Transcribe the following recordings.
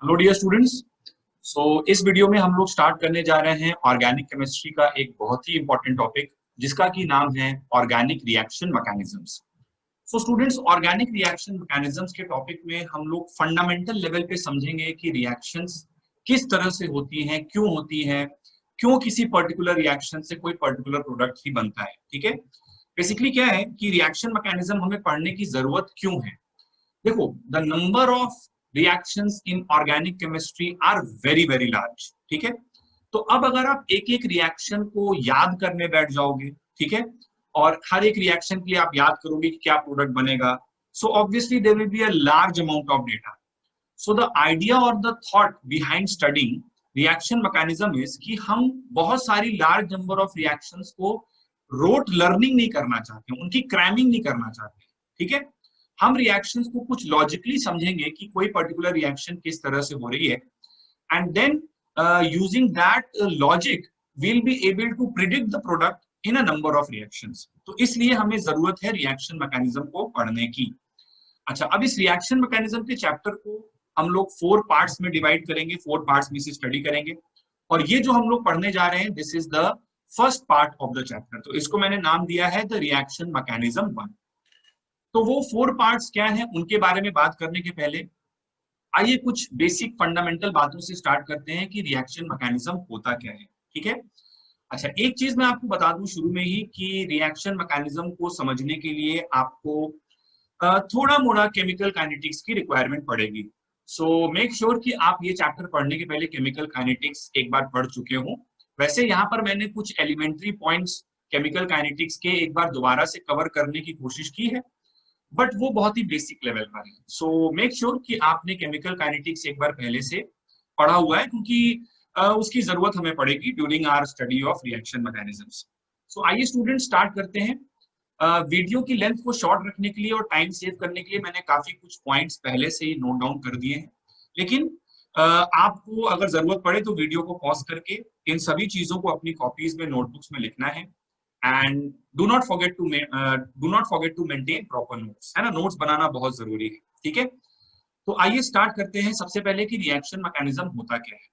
Hello dear students. इस video में हम लोग स्टार्ट करने जा रहे हैं ऑर्गेनिक केमिस्ट्री का एक बहुत ही इंपॉर्टेंट टॉपिक जिसका की नाम है organic reaction mechanisms. Students, organic reaction mechanisms के टॉपिक में हम लोग फंडामेंटल लेवल पे समझेंगे कि रिएक्शंस किस तरह से होती हैं, क्यों होती हैं, क्यों किसी पर्टिकुलर रिएक्शन से कोई पर्टिकुलर प्रोडक्ट ही बनता है। ठीक है, बेसिकली क्या है कि रिएक्शन मैकेनिज्म हमें पढ़ने की जरूरत क्यों है। देखो, the number of reactions in organic chemistry are very very large. ठीक है, तो अब अगर आप एक एक रिएक्शन को याद करने बैठ जाओगे, ठीक है, और हर एक रिएक्शन के लिए आप याद करोगे कि क्या प्रोडक्ट बनेगा, so obviously there will be a large amount of data. So the idea और the thought behind studying reaction mechanism is कि हम बहुत सारी लार्ज नंबर ऑफ रिएक्शंस को रोट लर्निंग नहीं करना चाहते, उनकी क्रैमिंग नहीं करना चाहते। ठीक है, हम रिएक्शंस को कुछ लॉजिकली समझेंगे कि कोई पर्टिकुलर रिएक्शन किस तरह से हो रही है, and then using that logic we'll be able to predict the product in a number of reactions। तो इसलिए हमें जरूरत है रिएक्शन मैकेनिज्म को पढ़ने की। अच्छा, अब इस रिएक्शन मैकेनिज्म के चैप्टर को हम लोग 4 पार्ट्स में डिवाइड करेंगे, 4 पार्ट्स में से स्टडी करेंगे, और ये जो हम लोग पढ़ने जा रहे हैं this is the first part of the chapter. तो इसको मैंने नाम दिया है द रिएक्शन मैकेनिज्म 1। तो वो 4 पार्ट्स क्या हैं उनके बारे में बात करने के पहले आइए कुछ बेसिक फंडामेंटल बातों से स्टार्ट करते हैं कि रिएक्शन मैकेनिज्म होता क्या है। ठीक है, अच्छा, एक चीज मैं आपको बता दूं शुरू में ही कि रिएक्शन मैकेनिज्म को समझने के लिए आपको थोड़ा मोड़ा केमिकल काइनेटिक्स की रिक्वायरमेंट पड़ेगी। सो मेक श्योर कि आप ये चैप्टर पढ़ने के पहले केमिकल काइनेटिक्स एक बार पढ़ चुके हो। वैसे यहाँ पर मैंने कुछ एलिमेंट्री पॉइंट्स केमिकल काइनेटिक्स के एक बार दोबारा से कवर करने की कोशिश की है, बट वो बहुत ही बेसिक लेवल पर है। सो मेक श्योर कि आपने केमिकल काइनेटिक्स एक बार पहले से पढ़ा हुआ है, क्योंकि उसकी जरूरत हमें पड़ेगी during our study of reaction mechanisms. So आइए स्टूडेंट स्टार्ट करते हैं। वीडियो की लेंथ को शॉर्ट रखने के लिए और टाइम सेव करने के लिए मैंने काफी कुछ पॉइंट्स पहले से ही नोट डाउन कर दिए हैं, लेकिन आपको अगर जरूरत पड़े तो वीडियो को पॉज करके इन सभी चीजों को अपनी कॉपीज में, नोटबुक्स में लिखना है। And do not forget to maintain proper notes, है ना, नोट्स बनाना बहुत जरूरी है। ठीक है, तो आइए स्टार्ट करते हैं सबसे पहले कि रिएक्शन मैकेनिज्म होता क्या है।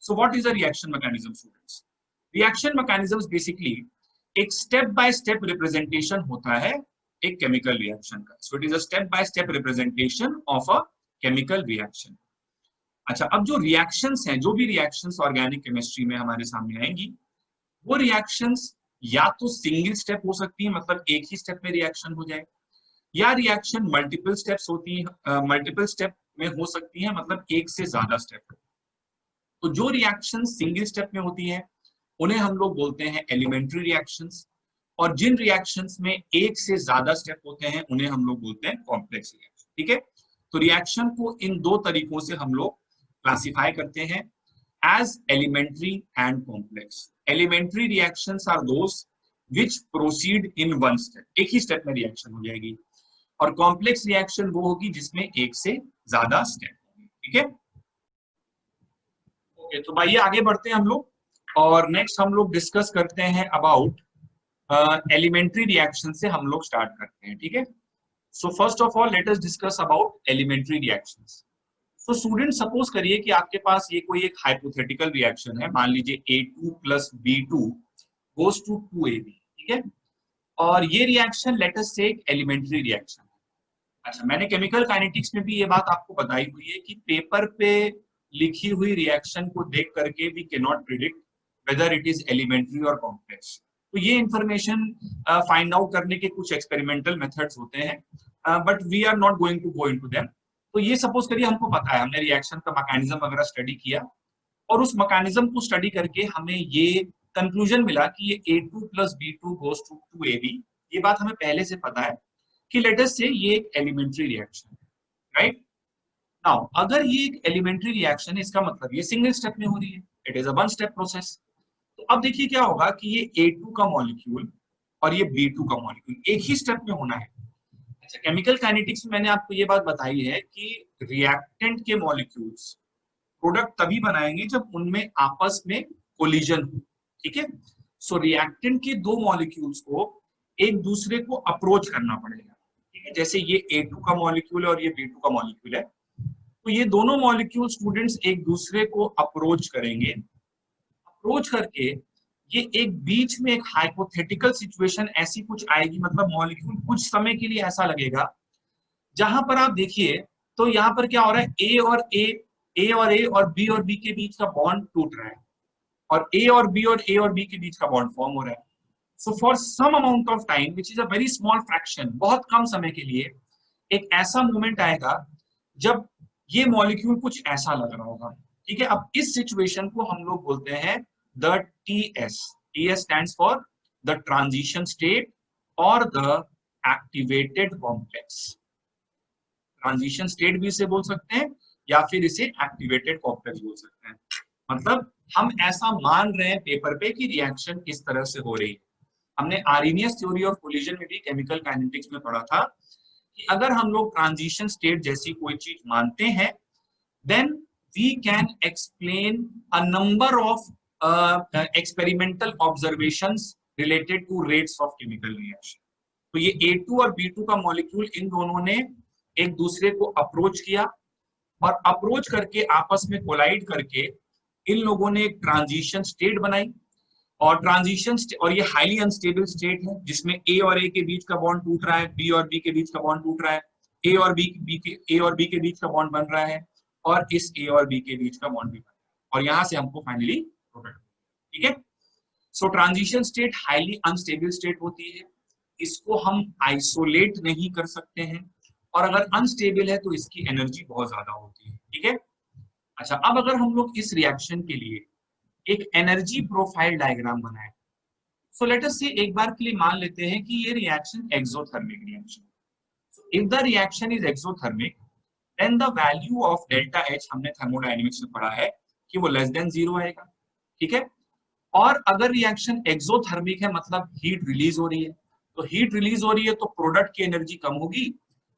So what is a reaction mechanism students? Reaction mechanism basically एक स्टेप बाय स्टेप रिप्रेजेंटेशन होता है एक केमिकल रिएक्शन का। So it is a step by step representation of a chemical reaction. अच्छा, अब जो रिएक्शंस हैं, जो भी रिएक्शंस ऑर्गेनिक केमिस्ट्री में हमारे सामने आएंगी, वो रिएक्शंस या तो सिंगल स्टेप हो सकती है, मतलब एक ही स्टेप में रिएक्शन हो जाए, या रिएक्शन मल्टीपल स्टेप्स होती है, मल्टीपल स्टेप में हो सकती है, मतलब एक से ज्यादा स्टेप। तो जो रिएक्शन सिंगल स्टेप में होती है उन्हें हम लोग बोलते हैं एलिमेंट्री रिएक्शंस, और जिन रिएक्शंस में एक से ज्यादा स्टेप होते हैं उन्हें हम लोग बोलते हैं कॉम्प्लेक्स रिएक्शन। ठीक है, तो रिएक्शन को इन दो तरीकों से हम लोग क्लासिफाई करते हैं as elementary and complex. Elementary reactions are those which proceed in one step, एक ही स्टेप में रिएक्शन हो जाएगी, और कॉम्प्लेक्स रिएक्शन वो होगी जिसमें एक से ज्यादा स्टेप होंगे। ठीक है, ओके, तो भाई आगे बढ़ते हैं हम लोग, और नेक्स्ट हम लोग डिस्कस करते हैं अबाउट एलिमेंट्री रिएक्शन से हम लोग स्टार्ट करते हैं। ठीक है, so first of all let us discuss about elementary reactions. तो स्टूडेंट सपोज करिए कि आपके पास ये कोई एक हाइपोथेटिकल रिएक्शन है, मान लीजिए A2 plus B2 goes to 2AB। ठीक है, और ये रिएक्शन लेट अस से एक एलिमेंट्री रिएक्शन। अच्छा, मैंने केमिकल काइनेटिक्स में भी ये बात आपको बताई हुई है कि पेपर पे लिखी हुई रिएक्शन को देख करके we can not predict whether it is elementary और कॉम्प्लेक्स। तो ये इंफॉर्मेशन फाइंड आउट करने के कुछ एक्सपेरिमेंटल मेथड्स होते हैं, but we are not going to go into them. तो ये सपोज करिए हमको पता है, हमने रिएक्शन का मैकेनिज्म वगैरह स्टडी किया, और उस मैकेनिज्म को स्टडी करके हमें ये कंक्लूजन मिला कि ये A2 plus B2 goes to 2AB। ये बात हमें पहले से पता है कि लेट अस से ये एक एलिमेंट्री रिएक्शन है, राइट। नाउ अगर ये एक एलिमेंट्री रिएक्शन है, इसका मतलब ये सिंगल स्टेप में हो रही है, it is a one step process. तो अब देखिए क्या होगा कि ये A2 का मॉलिक्यूल और ये B2 का मॉलिक्यूल एक ही स्टेप में होना है। अच्छा, केमिकल काइनेटिक्स में मैंने आपको ये बात बताई है कि रिएक्टेंट के मॉलिक्यूल्स प्रोडक्ट तभी बनाएंगे जब उनमें आपस में कोलिजन हो। ठीक है, सो रिएक्टेंट के दो मॉलिक्यूल्स को एक दूसरे को अप्रोच करना पड़ेगा। ठीक है, जैसे ये A2 का मॉलिक्यूल है और ये B2 का मॉलिक्यूल है, तो ये दोनों मॉलिक्यूल स्टूडेंट्स एक दूसरे को अप्रोच करेंगे, अप्रोच करके ये एक बीच में एक हाइपोथेटिकल सिचुएशन ऐसी कुछ आएगी, मतलब मॉलिक्यूल कुछ समय के लिए ऐसा लगेगा जहां पर आप देखिए तो यहाँ पर क्या हो रहा है, ए और बी और बी के बीच का बॉन्ड टूट रहा है, और ए और बी और ए और बी के बीच का बॉन्ड फॉर्म हो रहा है। So for some amount of time which is a very small fraction, बहुत कम समय के लिए एक ऐसा मोमेंट आएगा जब ये मॉलिक्यूल कुछ ऐसा लग रहा होगा। ठीक है, अब इस सिचुएशन को हम लोग बोलते हैं the TS. TS stands for the transition state और the activated complex. Transition state भी इसे बोल सकते हैं या फिर इसे एक्टिवेटेड कॉम्प्लेक्स बोल सकते हैं। मतलब हम ऐसा मान रहे हैं पेपर पे कि रिएक्शन किस तरह से हो रही है। हमने आर्हेनियस थ्योरी ऑफ कोलिजन में भी केमिकल काइनेटिक्स में पढ़ा था कि अगर हम लोग ट्रांजिशन स्टेट जैसी कोई चीज मानते हैं, then we can explain a number of experimental observations related to rates of chemical reaction. तो ये A2 और B2 का मॉलिक्यूल, इन दोनों ने एक दूसरे को अप्रोच किया, और अप्रोच करके आपस में कोलाइड करके इन लोगों ने एक ट्रांजिशन स्टेट बनाई। और ट्रांजिशन और ये हाईली अनस्टेबल स्टेट है जिसमें ए और ए के बीच का बॉन्ड टूट रहा है, बी और बी के बीच का बॉन्ड टूट रहा है, ए और बी के बीच का बॉन्ड बन रहा है, और इस ए और बी के बीच का बॉन्ड भी बन रहा है, और यहां से हमको फाइनली प्रोडक्ट। ठीक है, so transition state highly unstable state होती है, इसको हम आइसोलेट नहीं कर सकते हैं, और अगर अनस्टेबल है तो इसकी एनर्जी बहुत ज्यादा होती है। ठीक है, अच्छा अब अगर हम लोग इस रिएक्शन के लिए एक एनर्जी प्रोफाइल डायग्राम बनाए, सो लेट अस से एक बार के लिए मान लेते हैं कि ये reaction exothermic reaction. If the reaction is exothermic, then the value of delta H, हमने थर्मोडायनेमिक्स में पढ़ा है कि वो लेस देन 0 आएगा। ठीक है, और अगर रिएक्शन एक्सोथर्मिक है मतलब हीट रिलीज हो रही है, तो हीट रिलीज हो रही है तो प्रोडक्ट की एनर्जी कम होगी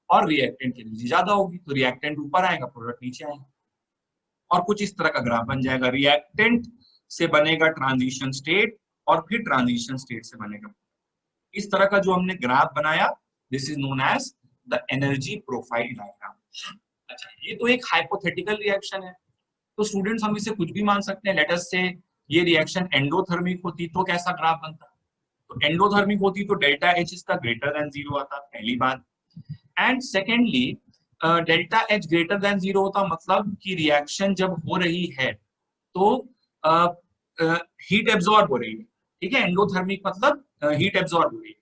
और रिएक्टेंट की एनर्जी ज्यादा होगी, तो रिएक्टेंट ऊपर आएगा, प्रोडक्ट नीचे आएगा, और कुछ इस तरह का ग्राफ बन जाएगा। रिएक्टेंट से बनेगा ट्रांजिशन स्टेट, और फिर ट्रांजिशन स्टेट से बनेगा। इस तरह का जो हमने ग्राफ बनाया, this is known as the energy profile diagram. अच्छा, ये तो एक हाइपोथेटिकल रिएक्शन है, तो स्टूडेंट्स हम इसे कुछ भी मान सकते हैं। लेट अस से ये रिएक्शन एंडोथर्मिक होती तो कैसा ग्राफ बनता, तो एंडोथर्मिक होती तो डेल्टा एच इसका ग्रेटर देन 0 आता, पहली बात। And secondly delta H greater than 0 होता, मतलब कि रिएक्शन जब हो रही है तो हीट एब्जॉर्ब हो रही है। ठीक है, एंडोथर्मिक मतलब हीट एब्जॉर्ब हो रही है,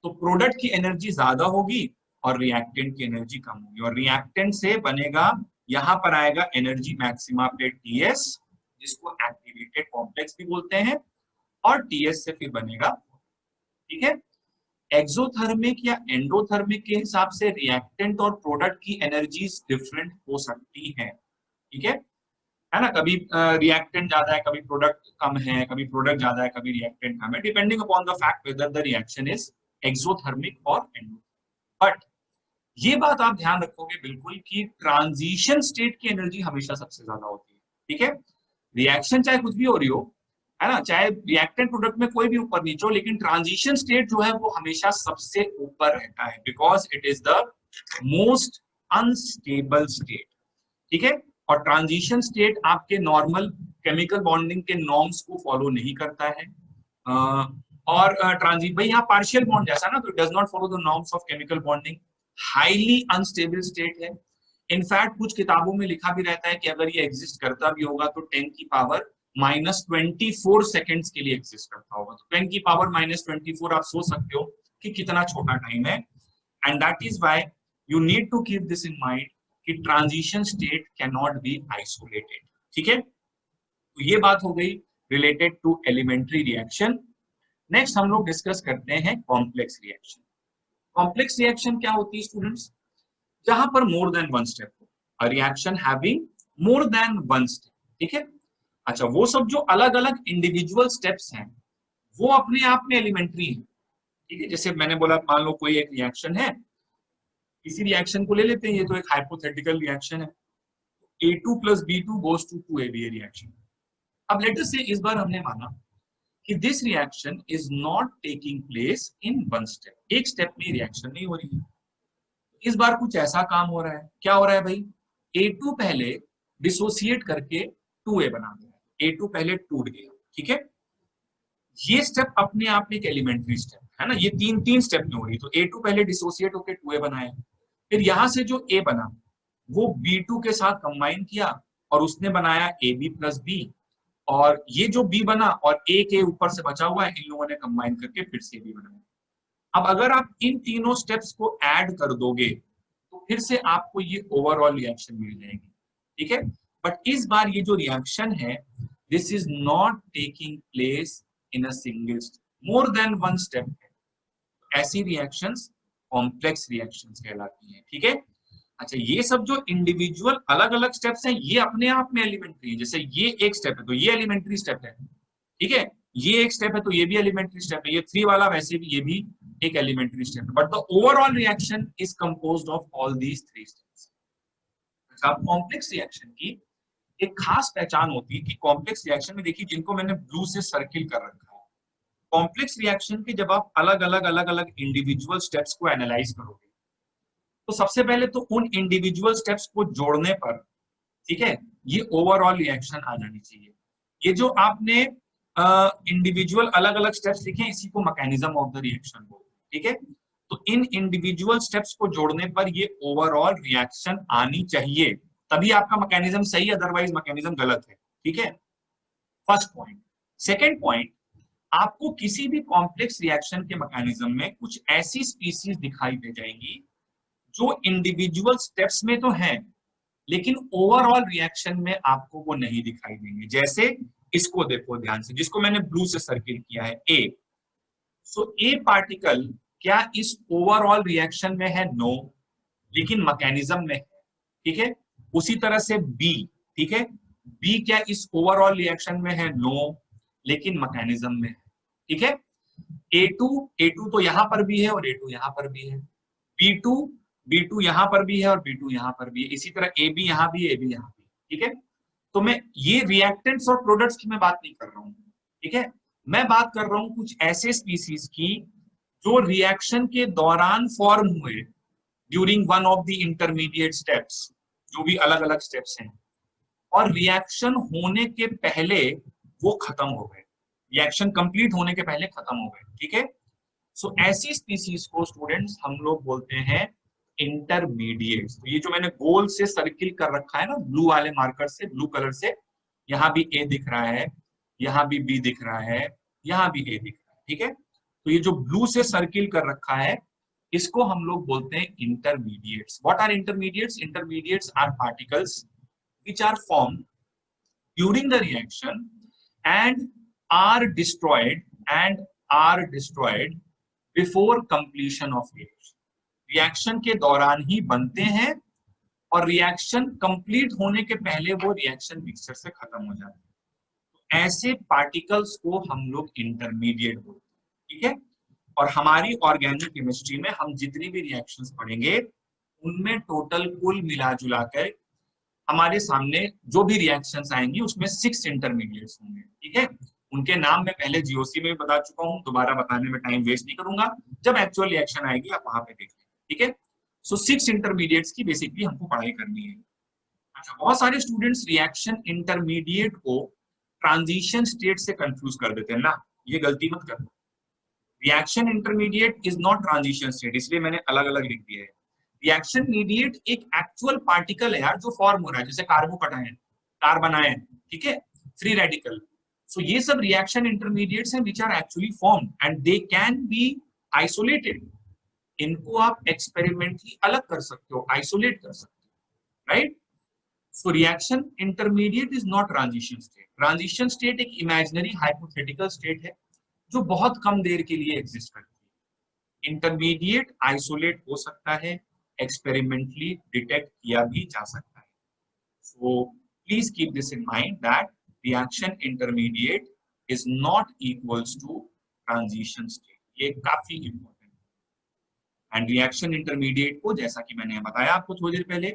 तो प्रोडक्ट की एनर्जी ज्यादा होगी और रिएक्टेंट की एनर्जी कम होगी, और रिएक्टेंट से बनेगा, यहां पर आएगा एनर्जी मैक्सिमा पे टीएस, जिसको एक्टिवेटेड कॉम्प्लेक्स भी बोलते हैं, और टीएस से फिर बनेगा। ठीक है, एक्सोथर्मिक या एंडोथर्मिक के हिसाब से रिएक्टेंट और प्रोडक्ट की एनर्जीज डिफरेंट हो सकती हैं। ठीक है ना, कभी रिएक्टेंट ज्यादा है, कभी प्रोडक्ट कम है, कभी प्रोडक्ट ज्यादा है, कभी रिएक्टेंट कम है, depending upon the fact whether the reaction is exothermic और एंडोथर्मिक। बट ये बात आप ध्यान रखोगे बिल्कुल कि ट्रांजिशन स्टेट की एनर्जी हमेशा सबसे ज्यादा होती है। ठीक है, रिएक्शन चाहे कुछ भी हो रही हो, है ना, चाहे रिएक्टेंट प्रोडक्ट में कोई भी ऊपर नीचे हो, लेकिन ट्रांजिशन स्टेट जो है वो हमेशा सबसे ऊपर रहता है, because it is the most unstable state. ठीक है, और ट्रांजिशन स्टेट आपके नॉर्मल केमिकल बॉन्डिंग के नॉर्म्स को फॉलो नहीं करता है, और ट्रांजिट भाई यहाँ पार्शियल बॉन्ड जैसा ना, तो does not follow the norms of chemical bonding, highly unstable state है। इनफैक्ट कुछ किताबों में लिखा भी रहता है कि अगर ये एग्जिस्ट करता भी होगा तो 10 की पावर -24 सेकेंड्स के लिए एग्जिस्ट करता होगा, तो 10 की पावर -24 आप सोच सकते हो कि कितना छोटा टाइम है। And that is why you need to keep this in mind कि transition state can not be isolated. ठीक है, तो ये बात हो गई related to elementary reaction. Next हम लोग डिस्कस करते हैं कॉम्प्लेक्स रिएक्शन। कॉम्प्लेक्स रिएक्शन क्या होती है स्टूडेंट्स, जहां पर मोर देन वन स्टेप हो, a reaction having more than one step. ठीक है, अच्छा वो सब जो अलग अलग इंडिविजुअल स्टेप्स हैं वो अपने आप में एलिमेंट्री है। ठीक है, जैसे मैंने बोला, मान लो कोई एक रिएक्शन है, इसी रिएक्शन को ले लेते हैं, ये तो एक हाइपोथेटिकल रिएक्शन है, A2 + B2 goes to 2ABA reaction. अब लेट अस से इस बार हमने माना कि this reaction is not taking place in one step, एक स्टेप में रिएक्शन नहीं हो रही है। इस बार कुछ ऐसा काम हो रहा है, क्या हो रहा है भाई, A2 पहले डिसोसिएट करके 2A बना दिया, A2 पहले टूट गया, ठीक है। ये स्टेप अपने आप में एक एलिमेंट्री स्टेप है ना, ये तीन स्टेप में हो रही। तो A2 पहले डिसोसिएट होकर 2A बनाया, फिर यहां से जो A बना वो B2 के साथ कंबाइन किया और उसने बनाया AB प्लस B, और ये जो B बना और A के ऊपर से बचा हुआ है, इन लोगों ने कंबाइन करके फिर से B बनाया। अब अगर आप इन तीनों स्टेप्स को ऐड कर दोगे तो फिर से आपको ये ओवरऑल रिएक्शन मिल जाएगी, ठीक है। बट इस बार ये जो रिएक्शन है, this is not taking place in a single step, more than one step है। ऐसी रिएक्शंस कॉम्प्लेक्स रिएक्शंस कहलाती हैं, ठीक है। अच्छा, ये सब जो इंडिविजुअल अलग अलग स्टेप्स हैं ये अपने आप में एलिमेंट्री है। जैसे ये एक स्टेप है तो ये एलिमेंट्री स्टेप है, ठीक है। ये एक स्टेप है तो ये भी एलिमेंट्री स्टेप है, ये 3 वाला वैसे भी ये भी एक एलिमेंट्री स्टेप है, but the overall reaction is composed of all these 3 steps. अब कॉम्प्लेक्स रिएक्शन की एक खास पहचान होती है कि कॉम्प्लेक्स रिएक्शन में देखिए, जिनको मैंने ब्लू से सर्किल कर रखा है, कॉम्प्लेक्स रिएक्शन के जब आप अलग अलग इंडिविजुअल स्टेप्स को एनालाइज करोगे तो सबसे पहले तो उन इंडिविजुअल स्टेप्स को जोड़ने पर, ठीक है, ये ओवरऑल रिएक्शन आ जानी चाहिए। ये जो आपने इंडिविजुअल अलग अलग स्टेप्स लिखे हैं इसी को मैकेनिज्म ऑफ द रिएक्शन बोलते हैं, ठीक है। तो इन इंडिविजुअल स्टेप्स को जोड़ने पर ये ओवरऑल रिएक्शन आनी चाहिए, तभी आपका मैकेनिज्म सही, अदरवाइज मैकेनिज्म गलत है, ठीक है। First point. सेकेंड पॉइंट, आपको किसी भी कॉम्प्लेक्स रिएक्शन के मैकेनिज्म में कुछ ऐसी स्पीसीज दिखाई दे जाएंगी जो इंडिविजुअल स्टेप्स में तो है लेकिन ओवरऑल रिएक्शन में आपको वो नहीं दिखाई देंगे। जैसे इसको देखो ध्यान से, जिसको मैंने ब्लू से सर्किल किया है, ए। सो ए पार्टिकल क्या इस ओवरऑल रिएक्शन में है? नो, लेकिन मैकेनिज्म में है, ठीक है। उसी तरह से बी, ठीक है, बी क्या इस ओवरऑल रिएक्शन में है? नो, लेकिन मैकेनिज्म में है, ठीक है। A2 तो यहां पर भी है और A2 यहां पर भी है, B2 यहां पर भी है और B2 यहां पर भी है, इसी तरह AB यहां भी है, AB यहां भी, ठीक है। तो मैं ये रिएक्टेंट्स और प्रोडक्ट्स की मैं बात नहीं कर रहा हूं, ठीक है। मैं बात कर रहा हूं कुछ ऐसे स्पीसीज की जो रिएक्शन के दौरान फॉर्म हुए during one of the intermediate steps, जो भी अलग अलग स्टेप्स हैं, और रिएक्शन होने के पहले वो खत्म हो गए, रिएक्शन कंप्लीट होने के पहले खत्म हो गए, ठीक है। सो ऐसी स्पीसीज को स्टूडेंट्स हम लोग बोलते हैं इंटरमीडिएट। तो ये जो मैंने गोल से सर्किल कर रखा है ना ब्लू वाले मार्कर से, ब्लू कलर से, यहाँ भी ए दिख रहा है, यहाँ भी बी दिख रहा है, यहाँ भी ए दिख रहा है, ठीक है। तो ये जो ब्लू से सर्किल कर रखा है इसको हम लोग बोलते हैं intermediates. What are intermediates? Intermediates are particles which are formed during the reaction and are destroyed before completion of reaction. Reaction के दौरान ही बनते हैं और रिएक्शन कंप्लीट होने के पहले वो रिएक्शन मिक्सचर से खत्म हो जाते हैं। ऐसे पार्टिकल्स को हम लोग इंटरमीडिएट बोलते हैं, ठीक है। और हमारी ऑर्गेनिक केमिस्ट्री में हम जितनी भी रिएक्शंस पढ़ेंगे उनमें टोटल कुल मिला जुला कर हमारे सामने जो भी रिएक्शंस आएंगी उसमें 6 इंटरमीडिएट्स होंगे, ठीक है। उनके नाम मैं पहले जीओसी में भी बता चुका हूं, दोबारा बताने में टाइम वेस्ट नहीं करूंगा, जब एक्चुअल रिएक्शन आएगी आप वहां पे देख लें, ठीक है। सो 6 इंटरमीडिएट्स की बेसिकली हमको पढ़ाई करनी है। अच्छा, बहुत सारे स्टूडेंट्स रिएक्शन इंटरमीडिएट को ट्रांजिशन स्टेट से कंफ्यूज कर देते हैं ना, ये गलती मत करना। Reaction intermediate is not transition state, इसलिए मैंने अलग अलग लिख दिया है। रिएक्शन मीडिएट एक एक्चुअल पार्टिकल है यार जो फॉर्म हो रहा है, जैसे कार्बोकटायन, कार्बन आयन, ठीक है, फ्री रेडिकल। सो ये सब रिएक्शन इंटरमीडिएट्स हैं which are actually formed and they can be isolated. इनको आप एक्सपेरिमेंटली अलग कर सकते हो, आइसोलेट कर सकते हो, right. So reaction intermediate is not transition state. Transition state एक इमेजिनरी हाइपोथेटिकल स्टेट है जो बहुत कम देर के लिए एग्जिस्ट करती है। इंटरमीडिएट आइसोलेट हो सकता है, एक्सपेरिमेंटली डिटेक्ट किया भी जा सकता है। So please keep this in mind that reaction intermediate is not equals to transition state, ये काफी इंपॉर्टेंट है। एंड रिएक्शन इंटरमीडिएट को, जैसा कि मैंने बताया आपको थोड़ी देर पहले,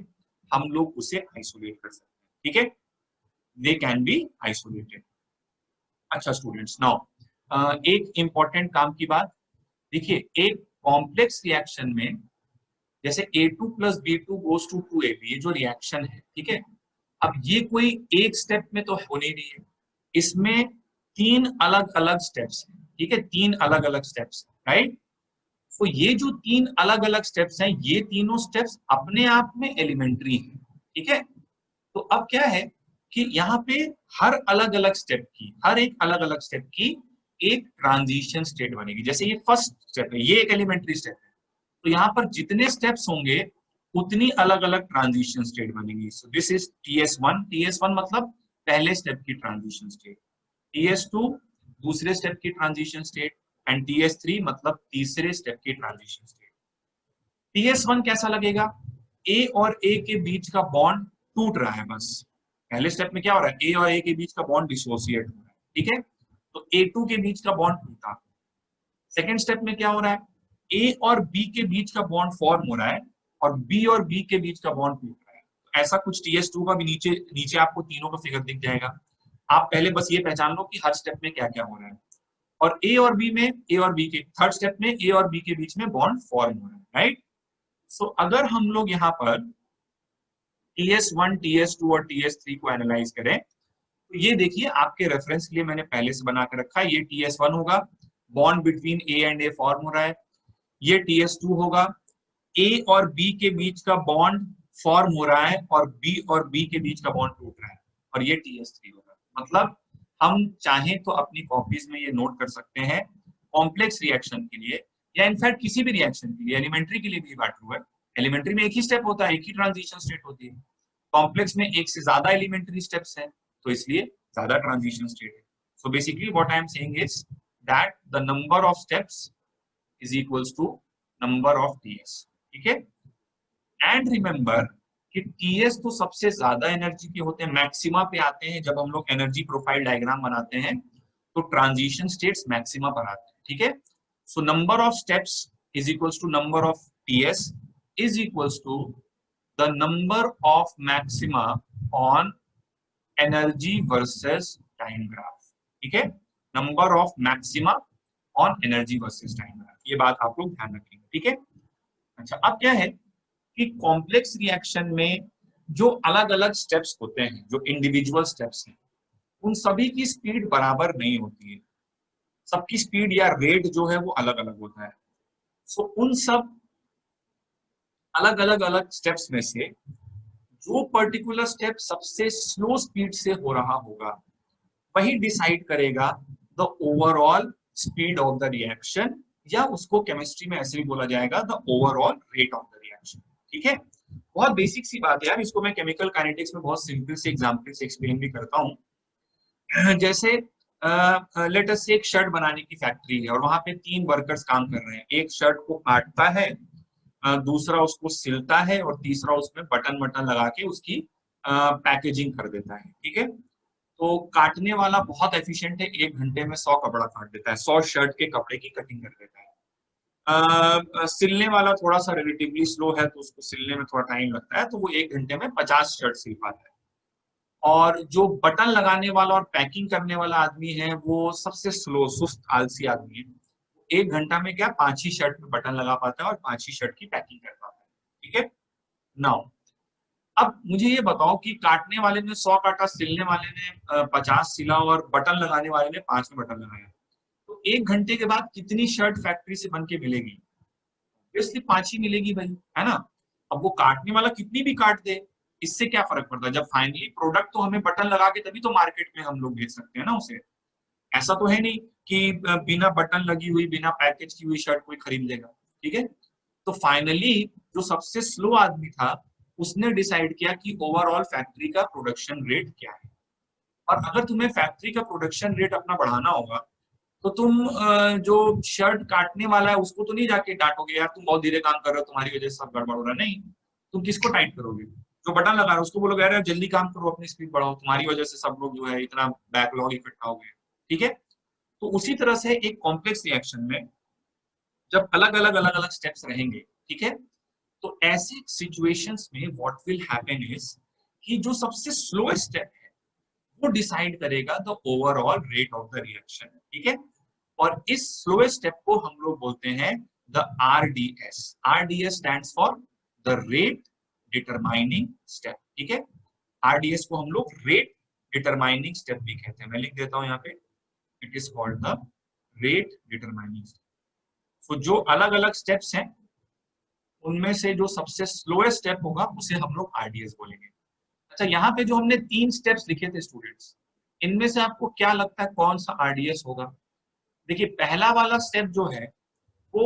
हम लोग उसे आइसोलेट कर सकते हैं, ठीक है, दे कैन बी आइसोलेटेड। अच्छा स्टूडेंट्स, नाउ एक इंपॉर्टेंट काम की बात देखिए, एक कॉम्प्लेक्स रिएक्शन में जैसे A2 plus B2 goes to 2AB, ये जो रिएक्शन है, ठीक है, अब ये कोई एक स्टेप में तो हो नहीं रही है, इसमें तीन अलग अलग स्टेप्स हैं, ठीक है, तीन अलग अलग स्टेप्स, राइट। तो ये जो तीन अलग अलग स्टेप्स हैं, ये तीनों स्टेप्स अपने आप में एलिमेंट्री हैं, ठीक है। तो अब क्या है कि यहाँ पे हर अलग अलग स्टेप की, हर एक अलग अलग स्टेप की एक ट्रांजिशन स्टेट बनेगी। जैसे ये फर्स्ट स्टेप है, ये एक एलिमेंट्री स्टेप है, तो यहाँ पर जितने स्टेप्स होंगे उतनी अलग अलग ट्रांजिशन स्टेट बनेगी। सो दिस इज TS1। TS1 मतलब पहले स्टेप की ट्रांजिशन स्टेट, TS2 दूसरे स्टेप की ट्रांजिशन स्टेट, एंड TS3 मतलब तीसरे स्टेप की ट्रांजिशन स्टेट। TS1 कैसा लगेगा? A और A के बीच का बॉन्ड टूट रहा है, बस पहले स्टेप में क्या हो रहा है, A और A के बीच का बॉन्ड डिसोसिएट हो रहा है, ठीक है, तो A2 के बीच का बॉन्ड टूटा। सेकेंड स्टेप में क्या हो रहा है, A और B के बीच का बॉन्ड फॉर्म हो रहा है और B और B के बीच का बॉन्ड टूट रहा है। ऐसा कुछ TS2 का भी नीचे नीचे आपको तीनों का फिगर दिख जाएगा। आप पहले बस ये पहचान लो कि हर स्टेप में क्या क्या हो रहा है, और A और B में, A और B के थर्ड स्टेप में A और B के बीच में बॉन्ड फॉर्म हो रहा है, राइट। सो अगर हम लोग यहाँ पर TS1, TS2 और TS3 को एनालाइज करें, तो ये देखिए आपके रेफरेंस के लिए मैंने पहले से बना कर रखा है, ये TS1 होगा, bond between A and A form हो रहा है। ये TS2 होगा, A और B के बीच का बॉन्ड फॉर्म हो रहा है और B और B के बीच का बॉन्ड टूट रहा है, और ये TS3 होगा। मतलब हम चाहें तो अपनी कॉपीज में ये नोट कर सकते हैं, कॉम्प्लेक्स रिएक्शन के लिए या इनफैक्ट किसी भी रिएक्शन के लिए, एलिमेंट्री के लिए भी बात हुआ है, एलिमेंट्री में एक ही स्टेप होता है, एक ही ट्रांजिशन स्टेट होती है, कॉम्प्लेक्स में एक से ज्यादा एलिमेंट्री स्टेप्स हैं, तो इसलिए ज्यादा ट्रांजिशन स्टेट है। So basically what I am saying is that the number of steps is equals to number of TS, ठीक है। एंड रिमेंबर कि TS तो सबसे ज्यादा एनर्जी के होते हैं, मैक्सिमा पे आते हैं, जब हम लोग एनर्जी प्रोफाइल डायग्राम बनाते हैं तो ट्रांजिशन स्टेट्स मैक्सिमा पर आते हैं, ठीक है। So number of steps is equals to number of TS is equals to the number of maxima on energy versus time graph, ठीक है, number of maxima on energy versus time graph, ये बात आप लोग ध्यान रखेंगे, ठीक है। अच्छा, अब क्या है कि कॉम्प्लेक्स रिएक्शन में जो अलग अलग स्टेप्स होते हैं, जो इंडिविजुअल स्टेप्स हैं, उन सभी की स्पीड बराबर नहीं होती है, सबकी स्पीड या रेट जो है वो अलग अलग होता है। सो उन सब अलग अलग अलग स्टेप्स में से जो पर्टिकुलर स्टेप सबसे स्लो स्पीड से हो रहा होगा वही डिसाइड करेगा the overall speed of the reaction, या उसको केमिस्ट्री में ऐसे भी बोला जाएगा the overall rate of the reaction, ठीक है। बहुत बेसिक सी बात है यार, इसको मैं केमिकल काइनेटिक्स में बहुत सिंपल से एग्जांपल से एक्सप्लेन भी करता हूँ। जैसे लेट अस से एक शर्ट बनाने की फैक्ट्री है और वहां पे 3 वर्कर्स काम कर रहे हैं, एक शर्ट को काटता है, दूसरा उसको सिलता है और तीसरा उसमें बटन वटन लगा के उसकी पैकेजिंग कर देता है, ठीक है। तो काटने वाला बहुत एफिशिएंट है, 1 घंटे में 100 कपड़ा काट देता है, 100 शर्ट के कपड़े की कटिंग कर देता है। सिलने वाला थोड़ा सा रिलेटिवली स्लो है, तो उसको सिलने में थोड़ा टाइम लगता है, तो वो 1 घंटे में 50 शर्ट सिल पाता है। और जो बटन लगाने वाला और पैकिंग करने वाला आदमी है वो सबसे स्लो सुस्त आलसी आदमी है, 1 घंटा में क्या 5 ही शर्ट में बटन लगा पाता है और 5 ही शर्ट की पैकिंग कर पाता है, ठीक है। नाउ अब मुझे ये बताओ कि काटने वाले ने 100 काटा, सिलने वाले ने 50 सिला और बटन लगाने वाले ने 5 में बटन लगाया, तो 1 घंटे के बाद कितनी शर्ट फैक्ट्री से बन के मिलेगी? ऑब्वियसली 5 ही मिलेगी भाई, है ना। अब वो काटने वाला कितनी भी काट दे, इससे क्या फर्क पड़ता है, जब फाइनली प्रोडक्ट तो हमें बटन लगा के तभी तो मार्केट में हम लोग भेज सकते हैं ना उसे। ऐसा तो है नहीं कि बिना बटन लगी हुई, बिना पैकेज की हुई शर्ट कोई खरीद लेगा, ठीक है। तो फाइनली जो सबसे स्लो आदमी था उसने डिसाइड किया कि ओवरऑल फैक्ट्री का प्रोडक्शन रेट क्या है, और अगर तुम्हें फैक्ट्री का प्रोडक्शन रेट अपना बढ़ाना होगा तो तुम जो शर्ट काटने वाला है उसको तो नहीं जाके डांटोगे यार तुम बहुत धीरे काम कर रहे हो, तुम्हारी वजह से सब गड़बड़ हो रहा है, नहीं। तुम किसको टाइट करोगे? जो बटन लगा रहा है उसको बोलोगे यार जल्दी काम करो, अपनी स्पीड बढ़ाओ, तुम्हारी वजह से सब लोग जो है इतना बैकलॉग इकट्ठा हो गया, ठीक है। तो उसी तरह से एक कॉम्प्लेक्स रिएक्शन में जब अलग अलग स्टेप्स रहेंगे, ठीक है, तो ऐसे सिचुएशंस में व्हाट विल हैपन इज कि जो सबसे स्लोएस्ट स्टेप है वो डिसाइड करेगा the overall rate of the reaction, ठीक है। और इस स्लोएस्ट स्टेप को हम लोग बोलते हैं the RDS। RDS stands for the rate determining step. ठीक है, आरडीएस को हम लोग रेट डिटरमाइनिंग स्टेप भी कहते हैं। मैं लिख देता हूं यहाँ पे, it is called the rate determining step. तो जो अलग अलग स्टेप्स हैं उनमें से जो सबसे स्लोएस्ट स्टेप होगा उसे हम लोग आरडीएस बोलेंगे। अच्छा, यहाँ पे जो हमने 3 स्टेप्स लिखे थे स्टूडेंट्स, इनमें से आपको क्या लगता है कौन सा आरडीएस होगा? देखिए, पहला वाला स्टेप जो है वो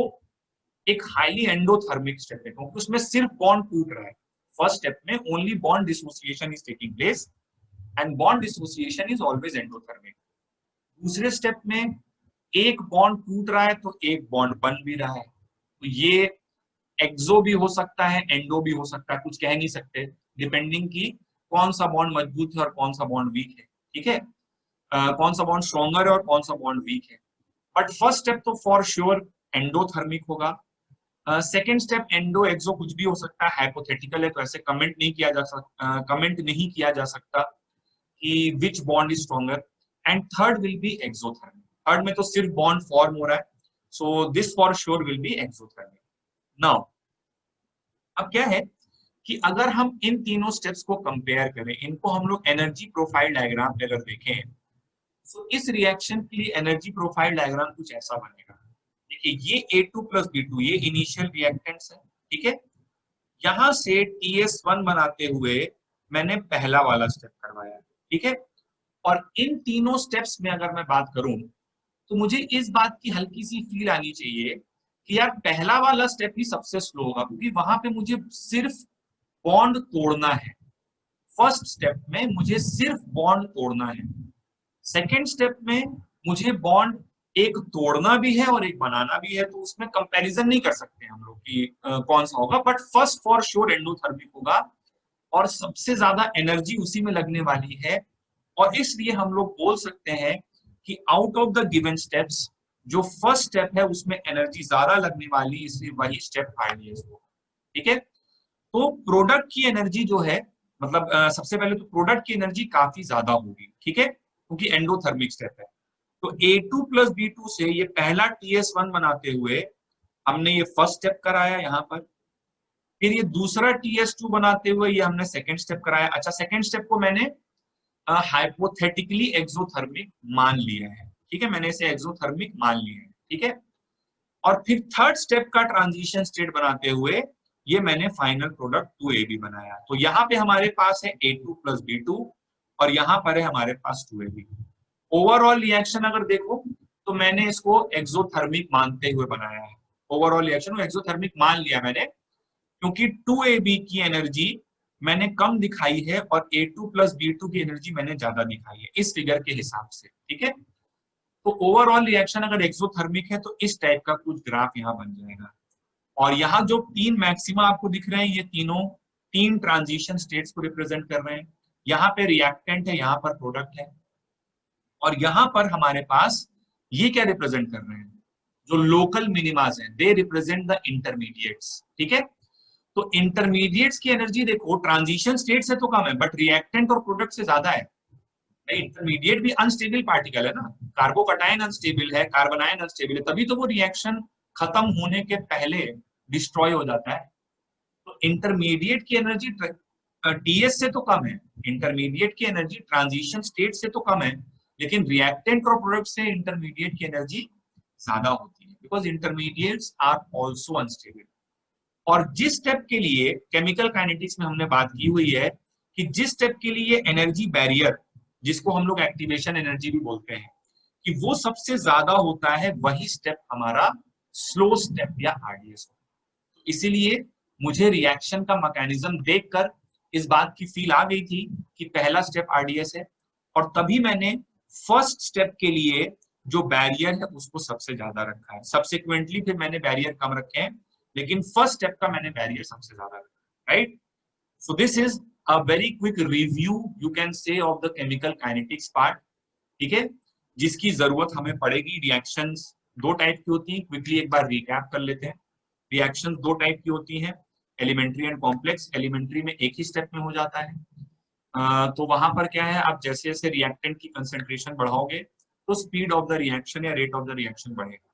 एक हाईली एंडोथर्मिक स्टेप है, क्योंकि उसमें सिर्फ बॉन्ड टूट रहा है। फर्स्ट स्टेप में only bond dissociation is taking place and bond dissociation is always endothermic. दूसरे स्टेप में एक बॉन्ड टूट रहा है तो एक बॉन्ड बन भी रहा है, तो ये एक्सो भी हो सकता है, एंडो भी हो सकता है, कुछ कह नहीं सकते, डिपेंडिंग की कौन सा बॉन्ड मजबूत है और कौन सा बॉन्ड वीक है। ठीक है, कौन सा बॉन्ड स्ट्रॉन्गर है और कौन सा बॉन्ड वीक है। बट फर्स्ट स्टेप तो फॉर श्योर एंडोथर्मिक होगा। सेकेंड स्टेप एंडो एक्सो कुछ भी हो सकता है, हाइपोथेटिकल है, तो ऐसे कमेंट नहीं किया जा सकता कि विच bond is stronger. And third will be exothermic. Third में तो सिर्फ बॉन्ड फॉर्म हो रहा है, so this for sure will be exothermic. Now अब क्या है कि अगर हम इन तीनों स्टेप्स को कंपेयर करें, इनको हम लोग एनर्जी प्रोफाइल डायग्राम पे अगर देखें, तो इस रिएक्शन के लिए एनर्जी प्रोफाइल डायग्राम कुछ ऐसा बनेगा। देखिए, ये A2 प्लस B2 ये इनिशियल रिएक्टेंट्स है। ठीक है, यहां से TS1 बनाते हुए मैंने पहला वाला स्टेप करवाया। ठीक है, और इन तीनों स्टेप्स में अगर मैं बात करूं तो मुझे इस बात की हल्की सी फील आनी चाहिए कि यार पहला वाला स्टेप ही सबसे स्लो होगा, क्योंकि वहां पे मुझे सिर्फ बॉन्ड तोड़ना है। फर्स्ट स्टेप में मुझे सिर्फ बॉन्ड तोड़ना है। सेकेंड स्टेप में मुझे बॉन्ड एक तोड़ना भी है और एक बनाना भी है, तो उसमें कंपैरिजन नहीं कर सकते हम लोग कि कौन सा होगा। But first for sure endothermic होगा और सबसे ज्यादा एनर्जी उसी में लगने वाली है, और इसलिए हम लोग बोल सकते हैं कि out of the given steps जो फर्स्ट स्टेप है उसमें एनर्जी ज्यादा लगने वाली, इसलिए वही स्टेप आरडीएस होगा। ठीक है, तो प्रोडक्ट की एनर्जी जो है, मतलब सबसे पहले तो प्रोडक्ट की एनर्जी काफी ज्यादा होगी। ठीक है, क्योंकि एंडोथर्मिक स्टेप है। तो A2 प्लस B2 से ये पहला TS1 बनाते हुए हमने ये फर्स्ट स्टेप कराया यहाँ पर, फिर ये दूसरा TS2 बनाते हुए ये हमने सेकंड स्टेप कराया। अच्छा, सेकंड स्टेप को मैंने हाइपोथेटिकली एक्सोथर्मिक मान लिया है। ठीक है, मैंने इसे एक्सोथर्मिक मान लिया है। ठीक है, और फिर थर्ड स्टेप का ट्रांजिशन स्टेट बनाते हुए ये मैंने फाइनल प्रोडक्ट 2AB बनाया। तो यहाँ पे हमारे पास है A2 प्लस B2 और यहाँ पर है हमारे पास 2AB। ओवरऑल रिएक्शन अगर देखो तो मैंने इसको एक्सोथर्मिक मानते हुए बनाया है। ओवरऑल रिएक्शन एक्सोथर्मिक मान लिया मैंने, क्योंकि 2AB की एनर्जी मैंने कम दिखाई है और A2 प्लस B2 की एनर्जी मैंने ज्यादा दिखाई है इस फिगर के हिसाब से। ठीक है, तो ओवरऑल रिएक्शन अगर एक्सोथर्मिक है तो इस टाइप का कुछ ग्राफ यहाँ बन जाएगा। और यहाँ जो 3 मैक्सिमा आपको दिख रहे हैं, ये तीनों 3 ट्रांजिशन स्टेट्स को रिप्रेजेंट कर रहे हैं। यहाँ पे रिएक्टेंट है, यहाँ पर प्रोडक्ट है, और यहाँ पर हमारे पास ये क्या रिप्रेजेंट कर रहे हैं, जो लोकल मिनिमाज हैं, दे रिप्रेजेंट द इंटरमीडिएट्स। ठीक है, तो इंटरमीडिएट्स की एनर्जी देखो ट्रांजिशन स्टेट से तो कम है, बट रिएक्टेंट और प्रोडक्ट से ज्यादा है। इंटरमीडिएट भी अनस्टेबल पार्टिकल है ना, कार्बोकटायन अनस्टेबल है, कार्बोनायन अनस्टेबल है, तभी तो वो रिएक्शन खत्म होने के पहले डिस्ट्रॉय हो जाता है। तो इंटरमीडिएट की एनर्जी टीएस से तो कम है, इंटरमीडिएट की एनर्जी ट्रांजिशन स्टेट से तो कम है, लेकिन रिएक्टेंट और प्रोडक्ट से इंटरमीडिएट की एनर्जी ज्यादा होती है, because intermediates are also unstable. और जिस स्टेप के लिए केमिकल काइनेटिक्स में हमने बात की हुई है कि जिस स्टेप के लिए एनर्जी बैरियर, जिसको हम लोग एक्टिवेशन एनर्जी भी बोलते हैं, कि वो सबसे ज्यादा होता है, वही स्टेप हमारा स्लो स्टेप या आरडीएस। तो इसीलिए मुझे रिएक्शन का मैकेनिज्म देखकर इस बात की फील आ गई थी कि पहला स्टेप आरडीएस है, और तभी मैंने फर्स्ट स्टेप के लिए जो बैरियर है उसको सबसे ज्यादा रखा है। सब्सिक्वेंटली फिर मैंने बैरियर कम रखे हैं, लेकिन फर्स्ट स्टेप का मैंने बैरियर सबसे ज्यादा रखा है। Right, so this is a very quick review you can से of the chemical kinetics part. ठीक है, जिसकी जरूरत हमें पड़ेगी। रिएक्शंस 2 टाइप की होती हैं, क्विकली एक बार रिकैप कर लेते हैं। रिएक्शन 2 टाइप की होती हैं, एलिमेंट्री एंड कॉम्प्लेक्स। एलिमेंट्री में एक ही स्टेप में हो जाता है, तो वहां पर क्या है, आप जैसे जैसे रिएक्टेंट की कंसेंट्रेशन बढ़ाओगे तो स्पीड ऑफ द रिएक्शन या रेट ऑफ द रिएक्शन बढ़ेगा।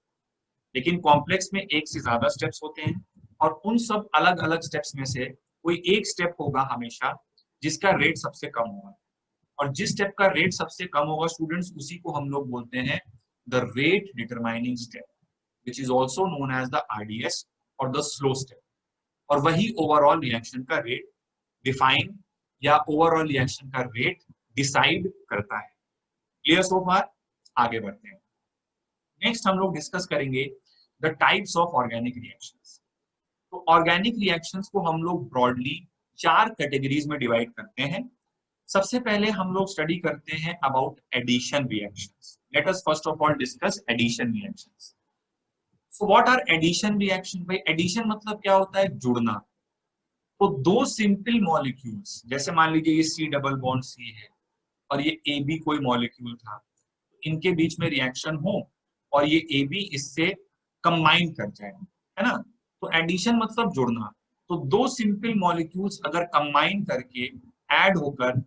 लेकिन कॉम्प्लेक्स में एक से ज्यादा स्टेप्स होते हैं, और उन सब अलग अलग स्टेप्स में से कोई एक स्टेप होगा हमेशा जिसका रेट सबसे कम होगा, और जिस स्टेप का रेट सबसे कम होगा स्टूडेंट्स, उसी को हम लोग बोलते हैं the rate determining step, which is also known as the RDS और द स्लो स्टेप। और वही ओवरऑल रिएक्शन का रेट डिफाइन या ओवरऑल रिएक्शन का रेट डिसाइड करता है। Clear so far? आगे बढ़ते हैं। नेक्स्ट हम लोग डिस्कस करेंगे the types of organic reactions. तो ऑर्गेनिक रिएक्शंस को हम लोग ब्रॉडली 4 कैटेगरीज में डिवाइड करते हैं। सबसे पहले हम लोग स्टडी करते हैं about addition reactions. Let us first of all discuss addition reactions. So what are addition reaction? भाई एडिशन मतलब क्या होता है? जुड़ना। तो दो सिंपल मॉलिक्यूल्स, जैसे मान लीजिए ये C डबल बॉन्ड C है और ये AB कोई मॉलिक्यूल था, इनके बीच में रिएक्शन हो और ये AB इससे कंबाइन कर जाए, है ना? तो एडिशन मतलब जुड़ना। तो दो सिंपल मॉलिक्यूल्स अगर कंबाइन करके ऐड होकर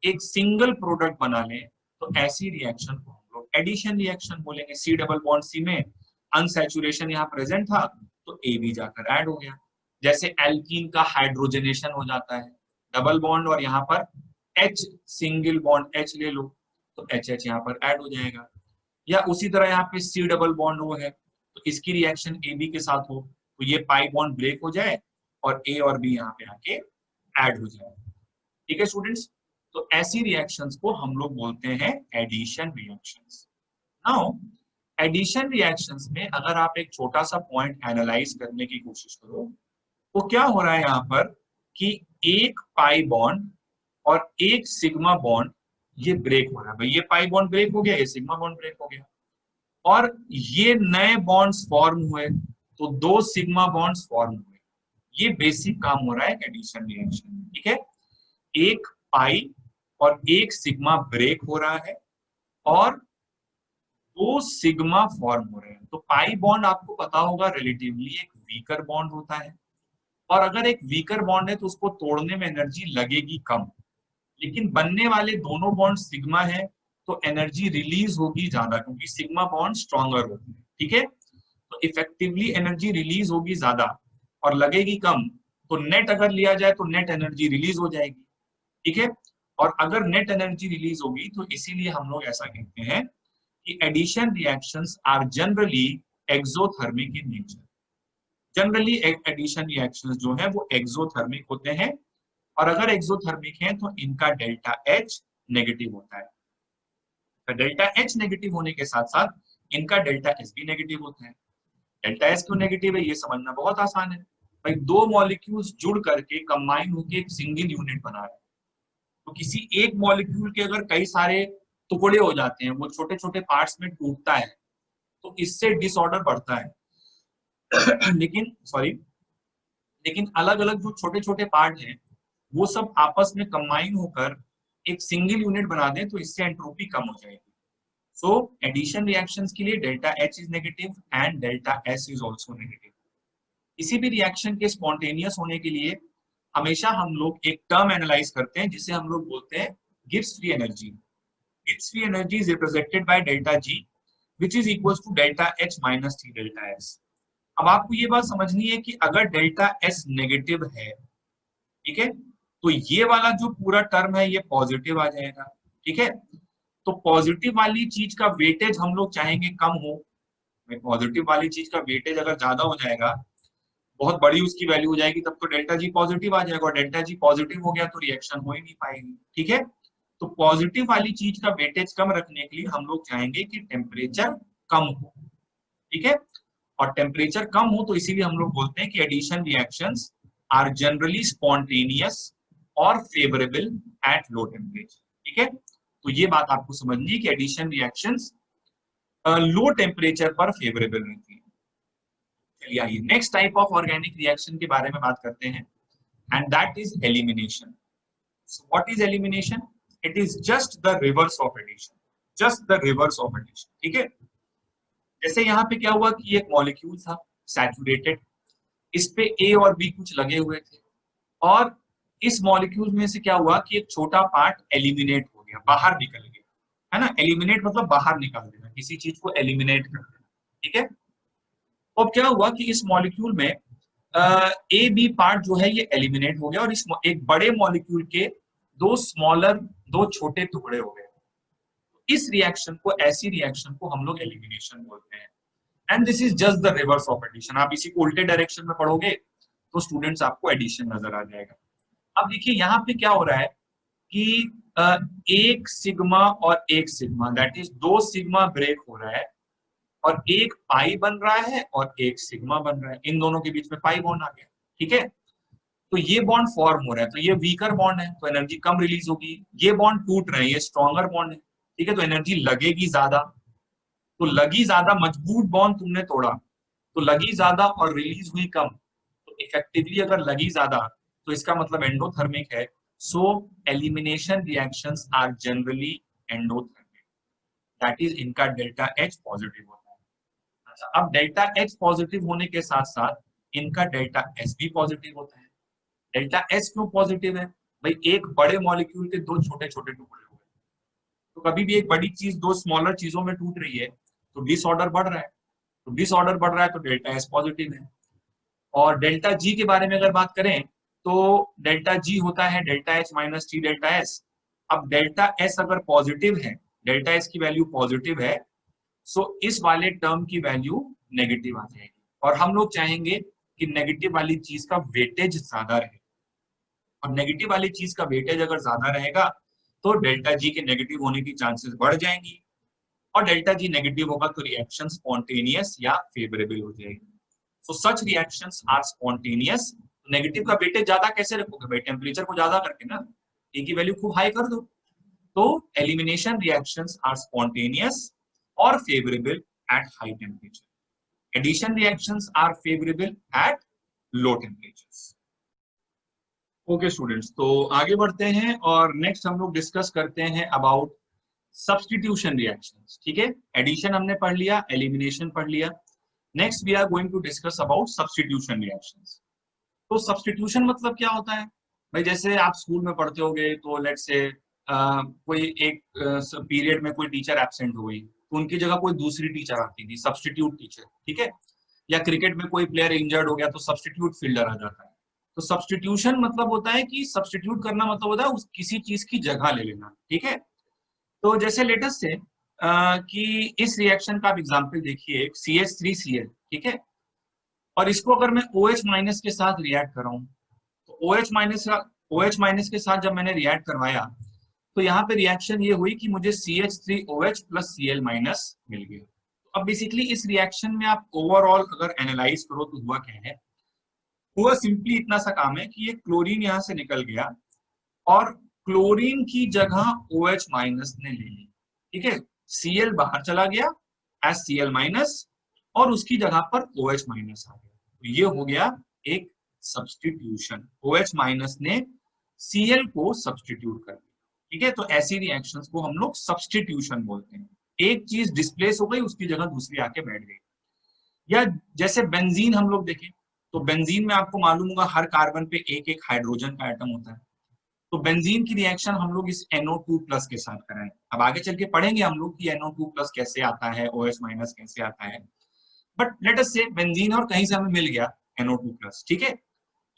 एक सिंगल प्रोडक्ट बना लें, तो ऐसी रिएक्शन को हम लोग एडिशन रिएक्शन बोलेंगे। C डबल बॉन्ड C में अनसैचुरेशन यहाँ प्रेजेंट था तो AB जाकर ऐड हो गया। जैसे एल्कीन का हाइड्रोजनेशन हो जाता है, डबल बॉन्ड और यहाँ पर H सिंगल बॉन्ड H ले लो तो HH यहाँ पर ऐड हो जाएगा। या उसी तरह यहाँ पे C डबल बॉन्ड वो है तो इसकी रिएक्शन AB के साथ हो तो ये पाई बॉन्ड ब्रेक हो जाए और A और B यहाँ पे आके ऐड हो जाए। ठीक है स्टूडेंट्स? तो ऐसी रिएक्शंस को हम लोग बोलते हैं addition reactions. Now addition reactions में अगर आप एक छोटा सा पॉइंट एनालाइज करने की कोशिश करो तो क्या हो रहा है यहाँ पर कि एक पाई बॉन्ड और एक सिग्मा बॉन्ड ये ब्रेक हो रहा है। भाई ये पाई बॉन्ड ब्रेक हो गया, ये सिग्मा बॉन्ड ब्रेक हो गया और ये नए बॉन्ड्स फॉर्म हुए तो दो सिग्मा बॉन्ड्स फॉर्म हुए। ये बेसिक काम हो रहा है एडिशन रिएक्शन में। ठीक है? एक पाई और एक सिग्मा ब्रेक हो रहा है और दो सिग्मा फॉर्म हो रहे हैं। तो पाई बॉन्ड आपको पता होगा रिलेटिवली एक वीकर बॉन्ड होता है, और अगर एक वीकर बॉन्ड है तो उसको तोड़ने में एनर्जी लगेगी कम, लेकिन बनने वाले दोनों बॉन्ड सिग्मा है तो एनर्जी रिलीज होगी ज्यादा, क्योंकि सिग्मा बॉन्ड स्ट्रॉन्गर होते हैं। ठीक है? तो इफेक्टिवली एनर्जी रिलीज होगी ज्यादा और लगेगी कम। तो नेट अगर लिया जाए तो नेट एनर्जी रिलीज हो जाएगी। ठीक है? और अगर नेट एनर्जी रिलीज होगी तो इसीलिए हम लोग ऐसा कहते हैं कि addition reactions are generally exothermic in nature. Generally addition reactions जो है वो एक्सोथर्मिक होते हैं, और अगर एक्सोथर्मिक हैं तो इनका डेल्टा H नेगेटिव होता है। तो डेल्टा H नेगेटिव होने के साथ साथ इनका डेल्टा S भी नेगेटिव होता है। डेल्टा S क्यों नेगेटिव है ये समझना बहुत आसान है। भाई दो मॉलिक्यूल्स जुड़ करके कंबाइन होकर एक सिंगल यूनिट बना रहे हैं, तो किसी एक मॉलिक्यूल के अगर कई सारे टुकड़े हो जाते हैं, वो छोटे छोटे पार्ट्स में टूटता है, तो इससे डिसऑर्डर बढ़ता है। लेकिन अलग अलग जो छोटे छोटे पार्ट हैं वो सब आपस में कंबाइन होकर एक सिंगल यूनिट बना दें तो इससे एंट्रोपी कम हो जाएगी। सो एडिशन रिएक्शंस के लिए delta H is negative and delta S is also negative. किसी भी रिएक्शन के स्पॉन्टेनियस होने के लिए हमेशा हम लोग एक टर्म एनालाइज करते हैं जिसे हम लोग बोलते हैं Gibbs free energy. Gibbs free energy is represented by delta G which is equals to delta H minus T delta S। अब आपको ये बात समझनी है कि अगर डेल्टा S नेगेटिव है, ठीक है, तो ये वाला जो पूरा टर्म है ये पॉजिटिव आ जाएगा। ठीक है? तो पॉजिटिव वाली चीज का वेटेज हम लोग चाहेंगे कम हो। पॉजिटिव वाली चीज का वेटेज अगर ज्यादा हो जाएगा, बहुत बड़ी उसकी वैल्यू हो जाएगी, तब तो डेल्टा G पॉजिटिव आ जाएगा, और डेल्टा G पॉजिटिव हो गया तो रिएक्शन हो ही नहीं पाएगी। ठीक है? तो पॉजिटिव वाली चीज का वेटेज कम रखने के लिए हम लोग चाहेंगे कि टेम्परेचर कम हो। ठीक है? और टेम्परेचर कम हो तो इसीलिए हम लोग बोलते हैं कि addition reactions are generally spontaneous और फेवरेबल एट लो टेम्परेचर। ठीक है? तो ये बात आपको समझनी है कि एडिशन रिएक्शंस लो टेम्परेचर पर फेवरेबल रहती है। चलिए आइए next type of organic reaction के बारे में बात करते हैं, and that is elimination. So what is elimination? It is just the reverse of addition. Just the reverse of addition. ठीक है? जैसे यहाँ पे क्या हुआ कि एक मॉलिक्यूल था सैचुरेटेड, इस पे A और B कुछ लगे हुए थे, और इस मॉलिक्यूल में से क्या हुआ कि एक छोटा पार्ट एलिमिनेट हो गया, बाहर निकल गया, है ना? एलिमिनेट मतलब बाहर निकाल देना, किसी चीज को एलिमिनेट कर देना। ठीक है? अब क्या हुआ कि इस मॉलिक्यूल में ए बी पार्ट जो है ये एलिमिनेट हो गया और इस एक बड़े मॉलिक्यूल के दो छोटे टुकड़े हो गए। इस रिएक्शन को, ऐसी रिएक्शन को हम लोग एलिमिनेशन बोलते हैं। And this is just the reverse of addition. आप इसी को उल्टे डायरेक्शन में पढ़ोगे तो स्टूडेंट्स आपको एडिशन नजर आ जाएगा। अब देखिए यहाँ पे क्या हो रहा है कि एक सिग्मा और एक सिग्मा, दैट इज दो सिग्मा ब्रेक हो रहा है और एक पाई बन रहा है और एक सिग्मा बन रहा है। इन दोनों के बीच में पाई बॉन्ड आ गया, ठीक है। तो ये बॉन्ड फॉर्म हो रहा है, तो ये वीकर बॉन्ड है तो एनर्जी कम रिलीज होगी। ये बॉन्ड टूट रहे हैं, ये स्ट्रॉन्गर बॉन्ड है, ठीक है, तो एनर्जी लगेगी ज्यादा। तो लगी ज्यादा, मजबूत बॉन्ड तुमने तोड़ा तो लगी ज्यादा और रिलीज हुई कम। तो इफेक्टिवली अगर लगी ज्यादा तो इसका मतलब एंडोथर्मिक है। So elimination reactions are generally endothermic, that is इनका डेल्टा एच पॉजिटिव होता है। अच्छा, अब डेल्टा एच पॉजिटिव होने के साथ साथ इनका डेल्टा एस भी पॉजिटिव होता है। डेल्टा एस क्यों पॉजिटिव है भाई? एक बड़े मॉलिक्यूल के दो छोटे छोटे टुकड़े हो गए, तो कभी भी एक बड़ी चीज दो स्मॉलर चीजों में टूट रही है तो डिसऑर्डर बढ़ रहा है, तो डिसऑर्डर बढ़ रहा है तो डेल्टा एस पॉजिटिव है। और डेल्टा जी के बारे में अगर बात करें तो डेल्टा जी होता है delta H minus T delta S. अब डेल्टा एस अगर पॉजिटिव है, डेल्टा एस की वैल्यू पॉजिटिव है, सो इस वाले टर्म की वैल्यू नेगेटिव आ जाएगी और हम लोग चाहेंगे कि नेगेटिव वाली चीज का वेटेज ज्यादा रहे। और नेगेटिव वाली चीज का वेटेज अगर ज्यादा रहेगा तो डेल्टा जी के नेगेटिव होने की चांसेस बढ़ जाएंगी और डेल्टा जी नेगेटिव होगा तो रिएक्शन स्पॉन्टेनियस या फेवरेबल हो जाएगी। सो such reactions are spontaneous. Negative का वेटेज ज्यादा कैसे रखोगे भाई? टेम्परेचर को ज्यादा करके ना, ए की वैल्यू खूब हाई कर दो। तो एलिमिनेशन रिएक्शंस आर स्पॉन्टेनियस और favourable at high temperature. Addition reactions are favourable at low temperatures. Okay students, तो आगे बढ़ते हैं और नेक्स्ट हम लोग डिस्कस करते हैं अबाउट सब्स्टिट्यूशन रिएक्शंस। ठीक है, एडिशन हमने पढ़ लिया, एलिमिनेशन पढ़ लिया। Next we are going to discuss about substitution reactions. तो सब्स्टिट्यूशन मतलब क्या होता है भाई? जैसे आप स्कूल में पढ़ते होगे तो लेट्स से कोई एक पीरियड में कोई टीचर एब्सेंट हो गई तो उनकी जगह कोई दूसरी टीचर आती थी, सब्स्टिट्यूट टीचर, ठीक है। या क्रिकेट में कोई प्लेयर इंजर्ड हो गया तो सब्स्टिट्यूट फील्डर आ जाता है। तो सब्स्टिट्यूशन मतलब होता है कि सब्स्टिट्यूट करना मतलब होता है किसी चीज की जगह ले लेना, ठीक है। तो जैसे लेटेस्ट से कि इस रिएक्शन का आप एग्जांपल देखिए, CH3Cl, ठीक है, और इसको अगर मैं OH माइनस के साथ रिएक्ट कर रहा हूं तो OH माइनस के साथ जब मैंने रिएक्ट करवाया तो यहाँ पे रिएक्शन ये हुई कि मुझे CH3OH प्लस Cl माइनस मिल गया। तो अब बेसिकली इस रिएक्शन में आप ओवरऑल अगर एनालाइज करो तो हुआ क्या है? हुआ सिंपली इतना सा काम है कि ये क्लोरीन यहाँ से निकल गया और क्लोरीन की जगह OH माइनस ने ले ली, ठीक है। Cl बाहर चला गया एज Cl माइनस और उसकी जगह पर OH माइनस आ गया। तो ये हो गया एक सब्स्टिट्यूशन। OH माइनस ने Cl को सब्स्टिट्यूट कर दिया, ठीक है। तो ऐसी रिएक्शंस को हम लोग सब्स्टिट्यूशन बोलते हैं। एक चीज डिस्प्लेस हो गई, उसकी जगह दूसरी आके बैठ गई। या जैसे बेंजीन हम लोग देखें तो बेंजीन में आपको मालूम होगा हर कार्बन पे एक एक हाइड्रोजन का एटम होता है। तो बेंजीन की रिएक्शन हम लोग इस NO2 प्लस के साथ कराएं। अब आगे चल के पढ़ेंगे हम लोग कि NO2 प्लस कैसे आता है, OH माइनस कैसे आता है। बट लेट अस से बेंजीन और कहीं से हमें मिल गया NO2 प्लस, ठीक है।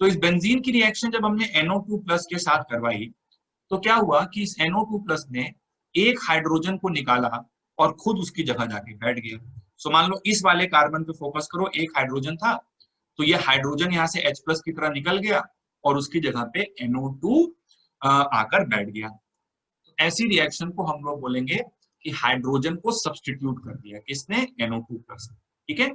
तो इस बेंजीन की रिएक्शन जब हमने NO2 प्लस के साथ करवाई तो क्या हुआ कि इस NO2 प्लस ने एक हाइड्रोजन को निकाला और खुद उसकी जगह जाके बैठ गया। सो मान लो इस वाले कार्बन पे फोकस करो, एक हाइड्रोजन था तो ये हाइड्रोजन यहाँ से H प्लस की तरह निकल गया और उसकी जगह पे NO2 आकर बैठ गया। तो ऐसी रिएक्शन को हम लोग बोलेंगे कि हाइड्रोजन को सब्स्टिट्यूट कर दिया किसने? NO2 प्लस, ठीक है।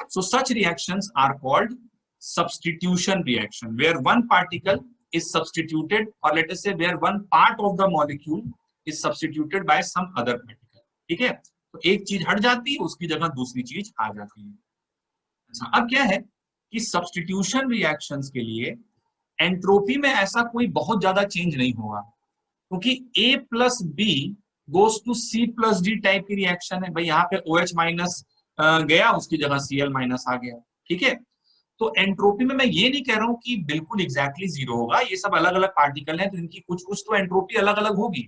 So such reactions are called substitution reaction where one particle is substituted, or let us say where one part of the molecule is substituted by some other particle, ठीक है। तो एक चीज हट जाती है, उसकी जगह दूसरी चीज आ जाती है। अच्छा, अब क्या है कि सब्स्टिट्यूशन रिएक्शंस के लिए एंट्रोपी में ऐसा कोई बहुत ज्यादा चेंज नहीं होगा क्योंकि A plus B goes to C plus D type की रिएक्शन है भाई। यहाँ पे OH माइनस गया, उसकी जगह Cl माइनस आ गया, ठीक है। तो एंट्रोपी में मैं ये नहीं कह रहा हूं कि बिल्कुल एग्जैक्टली जीरो होगा, ये सब अलग अलग पार्टिकल हैं तो इनकी कुछ कुछ तो एंट्रोपी अलग अलग होगी,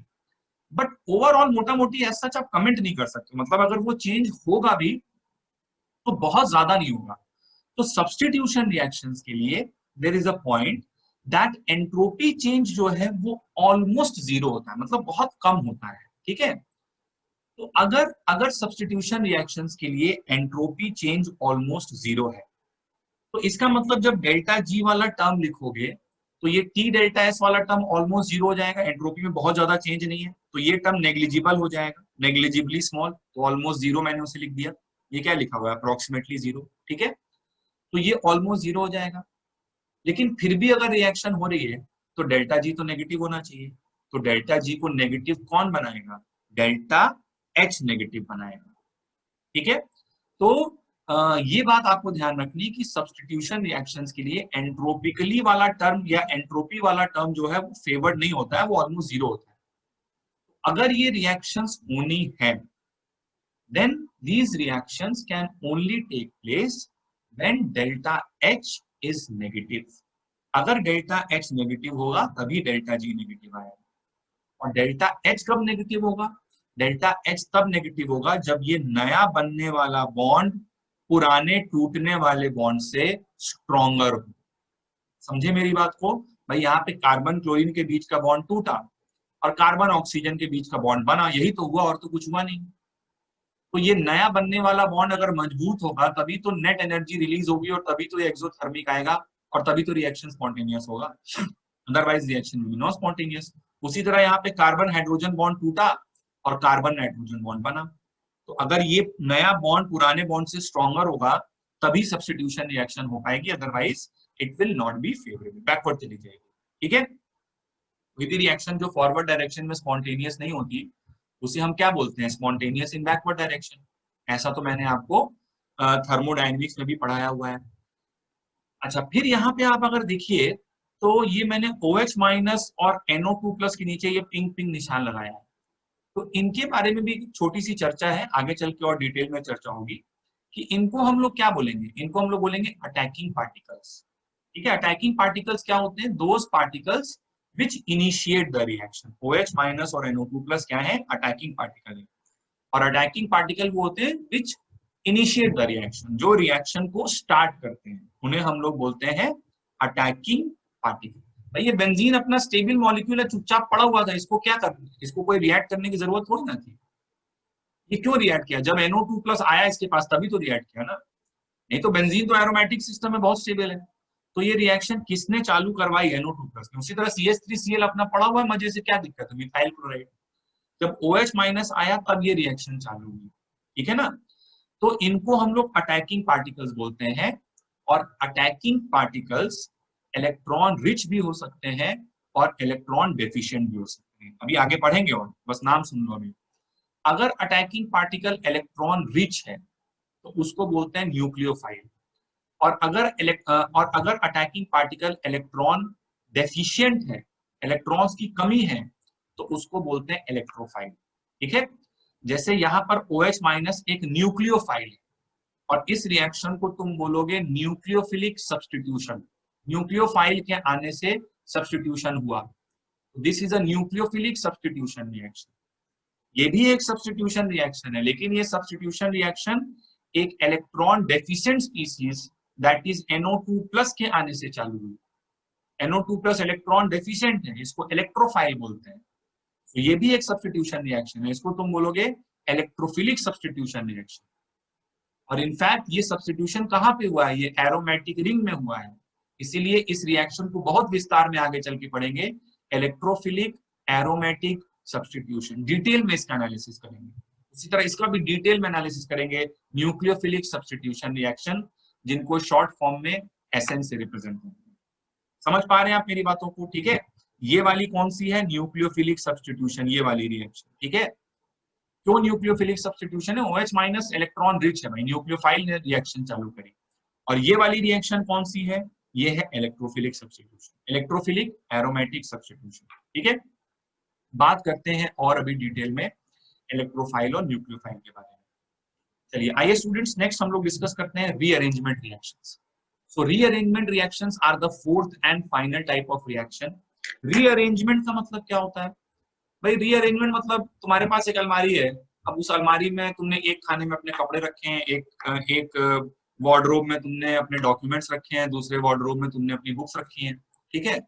बट ओवरऑल मोटा मोटी ऐसा सच आप कमेंट नहीं कर सकते। मतलब अगर वो चेंज होगा भी तो बहुत ज्यादा नहीं होगा। तो सब्स्टिट्यूशन रिएक्शंस के लिए there is a point that entropy change जो है वो ऑलमोस्ट जीरो होता है, मतलब बहुत कम होता है, ठीक है। तो अगर अगर सब्स्टिट्यूशन रिएक्शंस के लिए एंट्रोपी चेंज ऑलमोस्ट जीरो है, तो इसका मतलब जब डेल्टा जी वाला टर्म लिखोगे तो ये टी डेल्टा एस वाला टर्म ऑलमोस्ट जीरो हो जाएगा, एंट्रोपी में बहुत ज्यादा चेंज नहीं है, तो ये टर्म नेग्लिजिबल हो जाएगा, नेग्लिजिबली स्मॉल, तो ऑलमोस्ट जीरो मैंने उसे लिख दिया। ये क्या लिखा हुआ है, अप्रोक्सीमेटली जीरो, ठीक है। तो ये ऑलमोस्ट जीरो हो जाएगा। लेकिन फिर भी अगर रिएक्शन हो रही है तो डेल्टा जी तो नेगेटिव होना चाहिए, तो डेल्टा जी को नेगेटिव कौन बनाएगा, डेल्टा एच नेगेटिव बनाएगा, ठीक है। तो ये बात आपको ध्यान रखनी कि सब्स्टिट्यूशन रिएक्शंस के लिए एंट्रोपिकली वाला टर्म या एंट्रोपी वाला टर्म जो है वो फेवर्ड नहीं होता है, वो ऑलमोस्ट जीरो होता है। अगर ये रिएक्शंस होनी है then these reactions can only take place when delta H is negative. अगर डेल्टा H नेगेटिव होगा तभी डेल्टा G नेगेटिव आएगा। और डेल्टा H कब नेगेटिव होगा, डेल्टा H तब नेगेटिव होगा जब ये नया बनने वाला बॉन्ड पुराने टूटने वाले बॉन्ड से स्ट्रॉन्गर हो। समझे मेरी बात को भाई, यहाँ पे कार्बन क्लोरीन के बीच का बॉन्ड टूटा और कार्बन ऑक्सीजन के बीच का बॉन्ड बना, यही तो हुआ, और तो कुछ हुआ नहीं। तो ये नया बनने वाला बॉन्ड अगर मजबूत होगा तभी तो नेट एनर्जी रिलीज होगी और तभी तो ये एक्सोथर्मिक आएगा और तभी तो रिएक्शन स्पॉन्टेनियस होगा, otherwise reaction will be not spontaneous. उसी तरह यहाँ पे कार्बन हाइड्रोजन बॉन्ड टूटा और कार्बन नाइट्रोजन बॉन्ड बना, तो अगर ये नया बॉन्ड पुराने बॉन्ड से स्ट्रॉन्गर होगा तभी सब्स्टिट्यूशन रिएक्शन हो पाएगी, otherwise it will not be favourable, backward चली जाएगी, ठीक है। कोई भी रिएक्शन जो फॉरवर्ड डायरेक्शन में स्पॉन्टेनियस नहीं होती उसे हम क्या बोलते हैं, स्पॉन्टेनियस इन बैकवर्ड डायरेक्शन। ऐसा तो मैंने आपको थर्मोडायनेमिक्स में भी पढ़ाया हुआ है। अच्छा, फिर यहाँ पे आप अगर देखिए तो ये मैंने OH माइनस और NO2 प्लस के नीचे ये पिंक पिंक निशान लगाया है, तो इनके बारे में भी छोटी सी चर्चा है, आगे चल के और डिटेल में चर्चा होगी कि इनको हम लोग क्या बोलेंगे, इनको हम लोग बोलेंगे अटैकिंग पार्टिकल्स, ठीक है। अटैकिंग पार्टिकल्स क्या होते हैं, those particles which initiate the reaction. OH minus और NO2 प्लस क्या है, अटैकिंग पार्टिकल है, और अटैकिंग पार्टिकल वो होते हैं विच इनिशिएट द रिएक्शन, जो रिएक्शन को स्टार्ट करते हैं, उन्हें हम लोग बोलते हैं अटैकिंग पार्टिकल। भाई ये बेंजीन अपना स्टेबल मॉलिक्यूल है, चुपचाप पड़ा हुआ था, इसको क्या करना, इसको कोई रिएक्ट करने की जरूरत थोड़ी ना थी। ये क्यों रिएक्ट किया, जब NO2 प्लस आया इसके पास तभी तो रिएक्ट किया ना, नहीं तो बेंजीन तो एरोमेटिक सिस्टम में बहुत स्टेबल है। तो ये रिएक्शन किसने चालू करवाई, NO2 प्लस ने। उसी तरह CH3Cl अपना पड़ा हुआ है मजे से, क्या दिक्कत है, मिथाइल क्लोराइड। जब OH माइनस आया तब ये रिएक्शन चालू हुई, ठीक है ना। तो इनको हम लोग अटैकिंग पार्टिकल्स बोलते हैं, और अटैकिंग पार्टिकल्स इलेक्ट्रॉन रिच भी हो सकते हैं और इलेक्ट्रॉन डेफिशिएंट भी हो सकते हैं, अभी आगे पढ़ेंगे और बस नाम सुन लो अभी। अगर अटैकिंग पार्टिकल इलेक्ट्रॉन रिच है तो उसको बोलते हैं न्यूक्लियोफाइल, और अगर अटैकिंग पार्टिकल इलेक्ट्रॉन डेफिशिएंट है, इलेक्ट्रॉन्स की कमी है, तो उसको बोलते हैं इलेक्ट्रोफाइल, ठीक है। जैसे यहाँ पर OH माइनस एक न्यूक्लियोफाइल है और इस रिएक्शन को तुम बोलोगे न्यूक्लियोफिलिक सब्स्टिट्यूशन, न्यूक्लियोफाइल के आने से सब्स्टिट्यूशन हुआ, this is a nucleophilic substitution reaction. ये भी एक सब्स्टिट्यूशन रिएक्शन है, लेकिन ये सब्स्टिट्यूशन रिएक्शन एक electron deficient species that is NO2 plus के आने से चालू हुई। NO2 प्लस इलेक्ट्रॉन डेफिशिएंट है, इसको इलेक्ट्रोफाइल बोलते हैं। तो ये भी एक सब्स्टिट्यूशन रिएक्शन है, इसको तुम बोलोगे इलेक्ट्रोफिलिक सब्स्टिट्यूशन रिएक्शन। और इनफैक्ट ये सब्स्टिट्यूशन कहाँ पे हुआ है, ये एरोमेटिक रिंग में हुआ है, इसीलिए इस रिएक्शन को बहुत विस्तार में आगे चल के पढ़ेंगे, इलेक्ट्रोफिलिक एरोमेटिक सब्स्टिट्यूशन, डिटेल में इसका एनालिसिस करेंगे। इसी तरह इसका भी डिटेल में एनालिसिस करेंगे, न्यूक्लियोफिलिक सब्स्टिट्यूशन रिएक्शन, जिनको शॉर्ट फॉर्म में SN से रिप्रेजेंट होते हैं। समझ पा रहे हैं आप मेरी बातों को, ठीक है। ये वाली कौन सी है, न्यूक्लियोफिलिक सब्स्टिट्यूशन, ये वाली रिएक्शन, ठीक है। क्यों न्यूक्लियोफिलिक सब्स्टिट्यूशन है, OH माइनस इलेक्ट्रॉन रिच है भाई, न्यूक्लियोफाइल ने रिएक्शन चालू करी। और ये वाली रिएक्शन कौन सी है, ये है electrophilic substitution, electrophilic aromatic substitution, ठीक है। बात करते हैं और अभी डिटेल में इलेक्ट्रोफाइल और न्यूक्लियोफाइल के बारे में। चलिए आइए स्टूडेंट्स, नेक्स्ट हम लोग डिस्कस करते हैं rearrangement reactions. So rearrangement reactions are the fourth and final type of reaction. Rearrangement का मतलब क्या होता है भाई, रीअरेंजमेंट मतलब तुम्हारे पास एक अलमारी है, अब उस अलमारी में तुमने एक खाने में अपने कपड़े रखे हैं, एक वार्डरोब में तुमने अपने डॉक्यूमेंट्स रखे हैं, दूसरे वार्डरोब में तुमने अपनी बुक्स रखी हैं, ठीक है।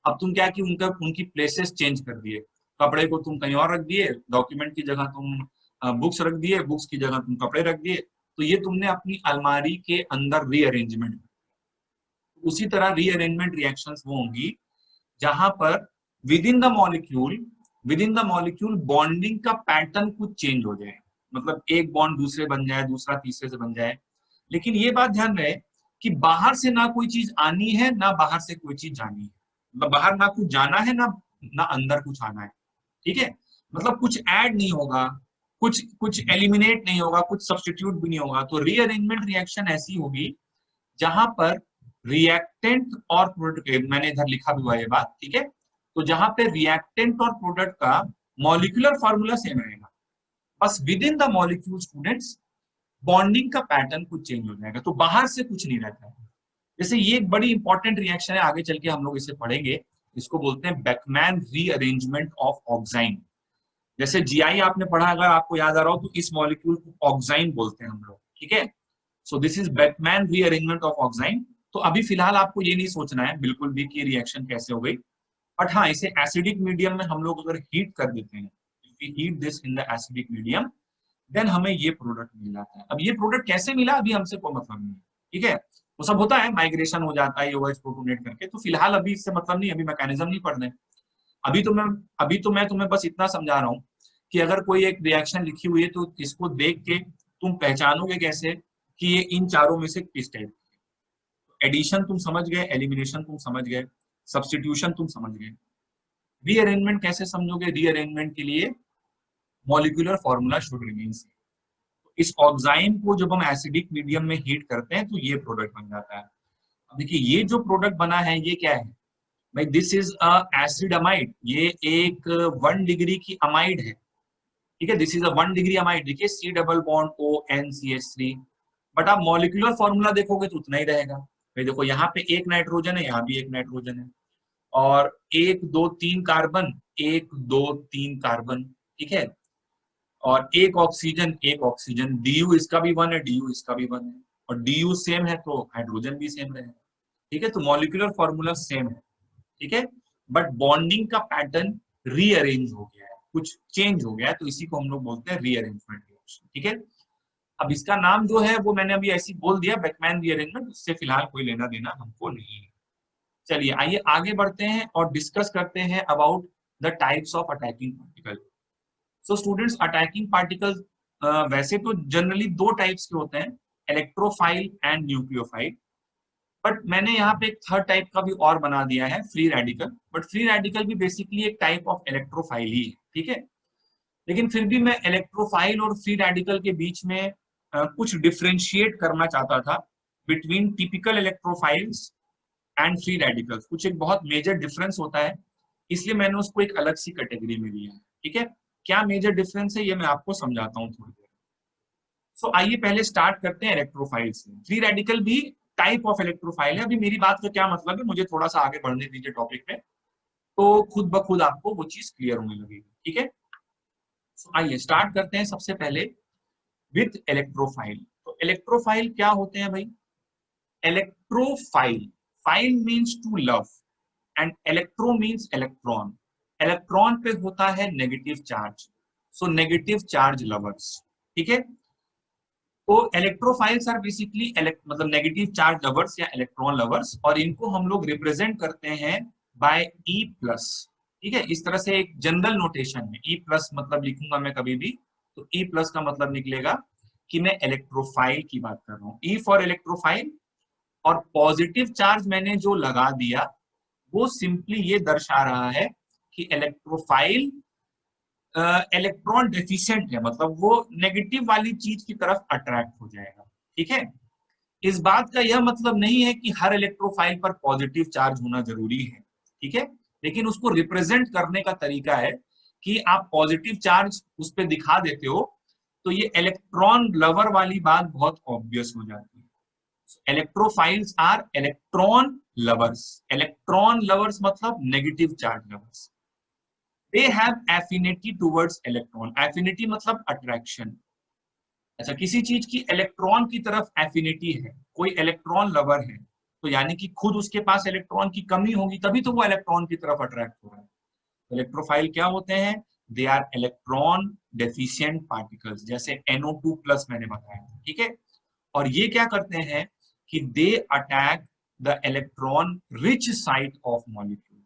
अब तुम क्या कि उनकी प्लेसेस चेंज कर दिए, कपड़े को तुम कहीं और रख दिए, डॉक्यूमेंट की जगह तुम बुक्स रख दिए, बुक्स की जगह तुम कपड़े रख दिए, तो ये तुमने अपनी अलमारी के अंदर रीअरेंजमेंट। उसी तरह रीअरेंजमेंट रिएक्शंस वो होंगी जहां पर with in the molecule bonding का पैटर्न कुछ चेंज हो जाए, मतलब एक बॉन्ड दूसरे बन जाए, दूसरा तीसरे से बन जाए। लेकिन ये बात ध्यान रहे कि बाहर से ना कोई चीज आनी है ना बाहर से कोई चीज जानी है, मतलब बाहर ना कुछ जाना है ना अंदर कुछ आना है, ठीक है। मतलब कुछ ऐड नहीं होगा, कुछ कुछ एलिमिनेट नहीं होगा, कुछ सब्स्टिट्यूट भी नहीं होगा। तो रीअरेंजमेंट रिएक्शन ऐसी होगी जहां पर रिएक्टेंट और प्रोडक्ट, मैंने इधर लिखा भी हुआ ये बात, ठीक है। तो जहां पे रिएक्टेंट और प्रोडक्ट का मॉलिक्यूलर फॉर्मूला सेम रहेगा, बस with in the molecule students bonding का पैटर्न कुछ चेंज हो जाएगा, तो बाहर से कुछ नहीं रहता है। जैसे ये एक बड़ी इंपॉर्टेंट रिएक्शन है, आगे चल के हम लोग इसे पढ़ेंगे, इसको बोलते हैं बेकमैन रीअरेंजमेंट ऑफ ऑक्साइन। जैसे जीआई आपने पढ़ा, अगर आपको याद आ रहा हो, तो इस मॉलिक्यूल को ऑक्साइन बोलते हैं हम लोग, ठीक है। So this is Beckmann rearrangement of oxime. तो अभी फिलहाल आपको ये नहीं सोचना है बिल्कुल भी कि रिएक्शन कैसे हो गई, बट हाँ, इसे एसिडिक मीडियम में हम लोग अगर हीट कर देते हैं, if we heat this in the acidic medium, then हमें ये प्रोडक्ट मिल जाता है। अब ये प्रोडक्ट कैसे मिला अभी हमसे कोई मतलब नहीं है, ठीक है। वो सब होता है, माइग्रेशन हो जाता है OH प्रोटोनेट करके, तो फिलहाल अभी इससे मतलब नहीं, अभी मैकेनिज्म नहीं पढ़ने। अभी तो मैं अभी तो मैं तुम्हें बस इतना समझा रहा हूँ कि अगर कोई एक रिएक्शन लिखी हुई है तो इसको देख के तुम पहचानोगे कैसे कि ये इन चारों में से किस टाइप की। एडिशन तुम समझ गए, एलिमिनेशन तुम समझ गए, सब्स्टिट्यूशन तुम समझ गए। रीअरेंजमेंट कैसे समझोगे? रीअरेंजमेंट के लिए molecular formula should remain same. इस ऑक्साइन को जब हम एसिडिक मीडियम में हीट करते हैं तो ये प्रोडक्ट बन जाता है। अब देखिए ये जो प्रोडक्ट बना है ये क्या है भाई, this is a acid amide, ये एक 1 डिग्री की अमाइड है, ठीक है। This is a 1 degree amide, देखिए C double bond ONCH3। But आप मॉलिक्यूलर फॉर्मूला देखोगे तो उतना ही रहेगा भाई। देखो यहाँ पे एक नाइट्रोजन है, यहाँ भी एक नाइट्रोजन है, और 1 2 3 कार्बन, 1 2 3 कार्बन, ठीक है। और एक ऑक्सीजन, DU इसका भी 1 है, DU इसका भी 1 है, और DU सेम है तो हाइड्रोजन भी सेम रहेगा, ठीक है। तो मॉलिक्यूलर फॉर्मूला सेम है, ठीक है, बट बॉन्डिंग का पैटर्न रीअरेंज हो गया है, कुछ चेंज हो गया है, तो इसी को हम लोग बोलते हैं रीअरेंजमेंट रिएक्शन, ठीक है। अब इसका नाम जो है वो मैंने अभी ऐसे ही बोल दिया, बेकमैन रीअरेंजमेंट, उससे फिलहाल कोई लेना देना हमको नहीं है। चलिए आइए आगे बढ़ते हैं और डिस्कस करते हैं about the types of attacking particle. So students, attacking particles वैसे तो जनरली दो टाइप्स के होते हैं, इलेक्ट्रोफाइल एंड न्यूक्लियोफाइल। बट मैंने यहाँ पे एक थर्ड टाइप का भी और बना दिया है, free radical. But free radical भी बेसिकली एक टाइप ऑफ इलेक्ट्रोफाइल ही है, ठीक है। लेकिन फिर भी मैं इलेक्ट्रोफाइल और फ्री रेडिकल के बीच में कुछ डिफ्रेंशिएट करना चाहता था between typical electrophiles and free radicals. कुछ एक बहुत मेजर डिफरेंस होता है, इसलिए मैंने उसको एक अलग सी कैटेगरी में लिया है, ठीक है। क्या मेजर डिफरेंस है ये मैं आपको समझाता हूँ थोड़ी देर। सो आइए पहले स्टार्ट करते हैं इलेक्ट्रोफाइल से। फ्री रेडिकल भी टाइप ऑफ इलेक्ट्रोफाइल है। अभी मेरी बात का क्या मतलब है, मुझे थोड़ा सा आगे बढ़ने दीजिए टॉपिक पे, तो खुद ब खुद आपको वो चीज क्लियर होने लगेगी, ठीक है। सो आइए स्टार्ट करते हैं सबसे पहले विथ इलेक्ट्रोफाइल। तो इलेक्ट्रोफाइल क्या होते हैं भाई? Electrophile, phile means to love and electro means electron. Electron पे होता है negative charge, so negative charge lovers, ठीक है। तो इलेक्ट्रोफाइल्स आर बेसिकली मतलब नेगेटिव चार्ज लवर्स या इलेक्ट्रॉन लवर्स, और इनको हम लोग रिप्रेजेंट करते हैं बाय E+, ठीक है। इस तरह से एक जनरल नोटेशन में E+ मतलब लिखूंगा मैं कभी भी, तो E+ का मतलब निकलेगा कि मैं इलेक्ट्रोफाइल की बात कर रहा हूँ, E फॉर इलेक्ट्रोफाइल। और पॉजिटिव चार्ज मैंने जो लगा दिया वो सिंपली ये दर्शा रहा है कि इलेक्ट्रोफाइल इलेक्ट्रॉन डेफिशिएंट है, मतलब वो नेगेटिव वाली चीज की तरफ अट्रैक्ट हो जाएगा, ठीक है। इस बात का यह मतलब नहीं है कि हर इलेक्ट्रोफाइल पर पॉजिटिव चार्ज होना जरूरी है, ठीक है। लेकिन उसको रिप्रेजेंट करने का तरीका है कि आप पॉजिटिव चार्ज उस पर दिखा देते हो, तो ये इलेक्ट्रॉन लवर वाली बात बहुत ऑब्वियस हो जाती है। Electrophiles are electron lovers. Electron lovers मतलब negative charge lovers. They have affinity towards electron. Affinity मतलब अट्रैक्शन। अच्छा, किसी चीज की इलेक्ट्रॉन की तरफ एफिनिटी है, कोई इलेक्ट्रॉन लवर है, तो यानी कि खुद उसके पास इलेक्ट्रॉन की कमी होगी तभी तो वो इलेक्ट्रॉन की तरफ अट्रैक्ट हो रहा है। इलेक्ट्रोफाइल क्या होते हैं? They are electron deficient particles, जैसे NO2 प्लस मैंने बताया, ठीक है। और ये क्या करते हैं कि they attack the electron rich site of molecule,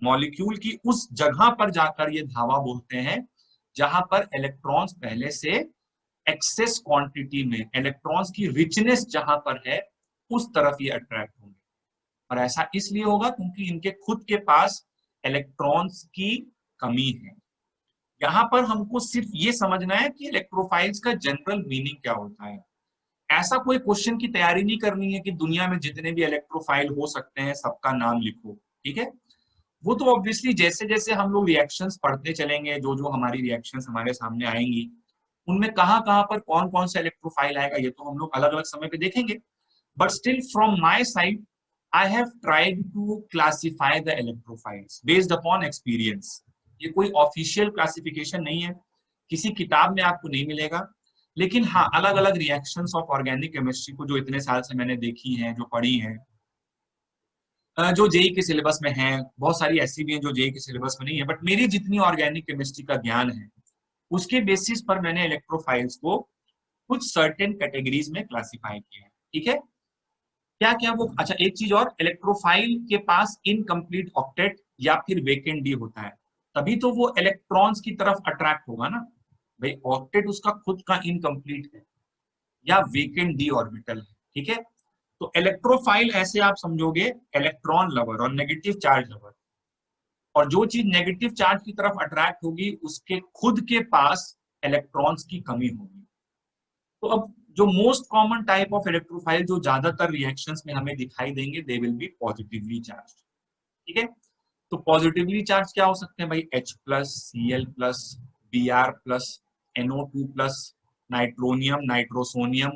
molecule की उस जगह पर जाकर ये धावा बोलते हैं जहां पर इलेक्ट्रॉन्स पहले से एक्सेस क्वांटिटी में, इलेक्ट्रॉन्स की रिचनेस जहां पर है उस तरफ ये अट्रैक्ट होंगे। और ऐसा इसलिए होगा क्योंकि इनके खुद के पास इलेक्ट्रॉन्स की कमी है। यहाँ पर हमको सिर्फ ये समझना है कि इलेक्ट्रोफाइल्स का जनरल मीनिंग क्या होता है। ऐसा कोई क्वेश्चन की तैयारी नहीं करनी है कि दुनिया में जितने भी इलेक्ट्रोफाइल हो सकते हैं सबका नाम लिखो, ठीक है। वो तो ऑब्वियसली जैसे जैसे हम लोग रिएक्शंस पढ़ते चलेंगे, जो जो हमारी रिएक्शंस हमारे सामने आएंगी, उनमें कहाँ कहाँ पर कौन कौन सा इलेक्ट्रोफाइल आएगा ये तो हम लोग अलग अलग समय पे देखेंगे। But still from my side I have tried to classify the electrophiles based upon experience. ये कोई ऑफिशियल क्लासिफिकेशन नहीं है, किसी किताब में आपको नहीं मिलेगा, लेकिन हाँ अलग अलग रिएक्शंस ऑफ ऑर्गेनिक केमिस्ट्री को जो इतने साल से मैंने देखी हैं, जो पढ़ी हैं, जो जेई के सिलेबस में है, बहुत सारी ऐसी भी हैं जो जेई के सिलेबस में नहीं है, बट मेरी जितनी ऑर्गेनिक केमिस्ट्री का ज्ञान है उसके बेसिस पर मैंने इलेक्ट्रोफाइल्स को कुछ सर्टेन कैटेगरीज में क्लासिफाई किया है, ठीक है। क्या क्या वो, अच्छा एक चीज और, इलेक्ट्रोफाइल के पास इनकम्प्लीट ऑक्टेट या फिर वेकेंट डी होता है, तभी तो वो इलेक्ट्रॉन्स की तरफ अट्रैक्ट होगा ना भाई। ऑक्टेट उसका खुद का इनकम्प्लीट है या वेकेंट डी ऑर्बिटल है, ठीक है। तो इलेक्ट्रोफाइल ऐसे आप समझोगे इलेक्ट्रॉन लवर और नेगेटिव चार्ज लवर, और जो चीज नेगेटिव चार्ज की तरफ अट्रैक्ट होगी उसके खुद के पास इलेक्ट्रॉन्स की कमी होगी। तो अब जो most common type of electrophile जो ज्यादातर रिएक्शंस में हमें दिखाई देंगे, they will be positively charge, ठीक है। तो पॉजिटिवली चार्ज क्या हो सकते हैं भाई? H plus, Cl plus, Br plus, NO2 plus, nitronium, nitrosonium,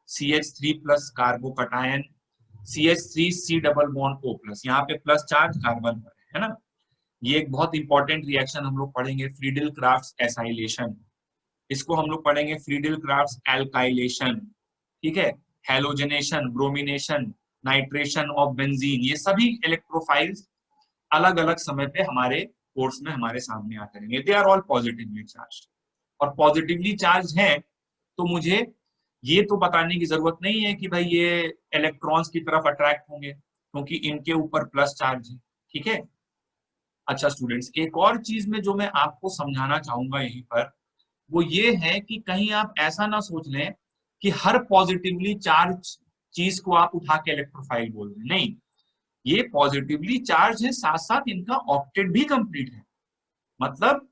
CH3 plus carbocation, CH3 C double bond O plus, यहाँ पे प्लस चार्ज कार्बन पर है ना। ये एक बहुत इंपॉर्टेंट रिएक्शन हम लोग पढ़ेंगे, फ्रीडल क्राफ्ट एसाइलेशन, इसको हम लोग पढ़ेंगे फ्रीडल क्राफ्ट एल्काइलेशन, ठीक है। Halogenation, bromination, nitration of benzene, ये सभी इलेक्ट्रोफाइल्स अलग अलग समय पे हमारे कोर्स में हमारे सामने आते रहेंगे। They are all positively charge, और पॉजिटिवली चार्ज है तो मुझे ये तो बताने की जरूरत नहीं है कि भाई ये इलेक्ट्रॉन्स की तरफ अट्रैक्ट होंगे क्योंकि इनके ऊपर प्लस चार्ज है, ठीक है। अच्छा स्टूडेंट्स, एक और चीज में जो मैं आपको समझाना चाहूंगा यहीं पर, वो ये है कि कहीं आप ऐसा ना सोच लें कि हर पॉजिटिवली चार्ज चीज को आप उठा के इलेक्ट्रोफाइल बोल रहे हैं, नहीं। ये पॉजिटिवली चार्ज है, साथ साथ इनका ऑक्टेट भी कंप्लीट है। मतलब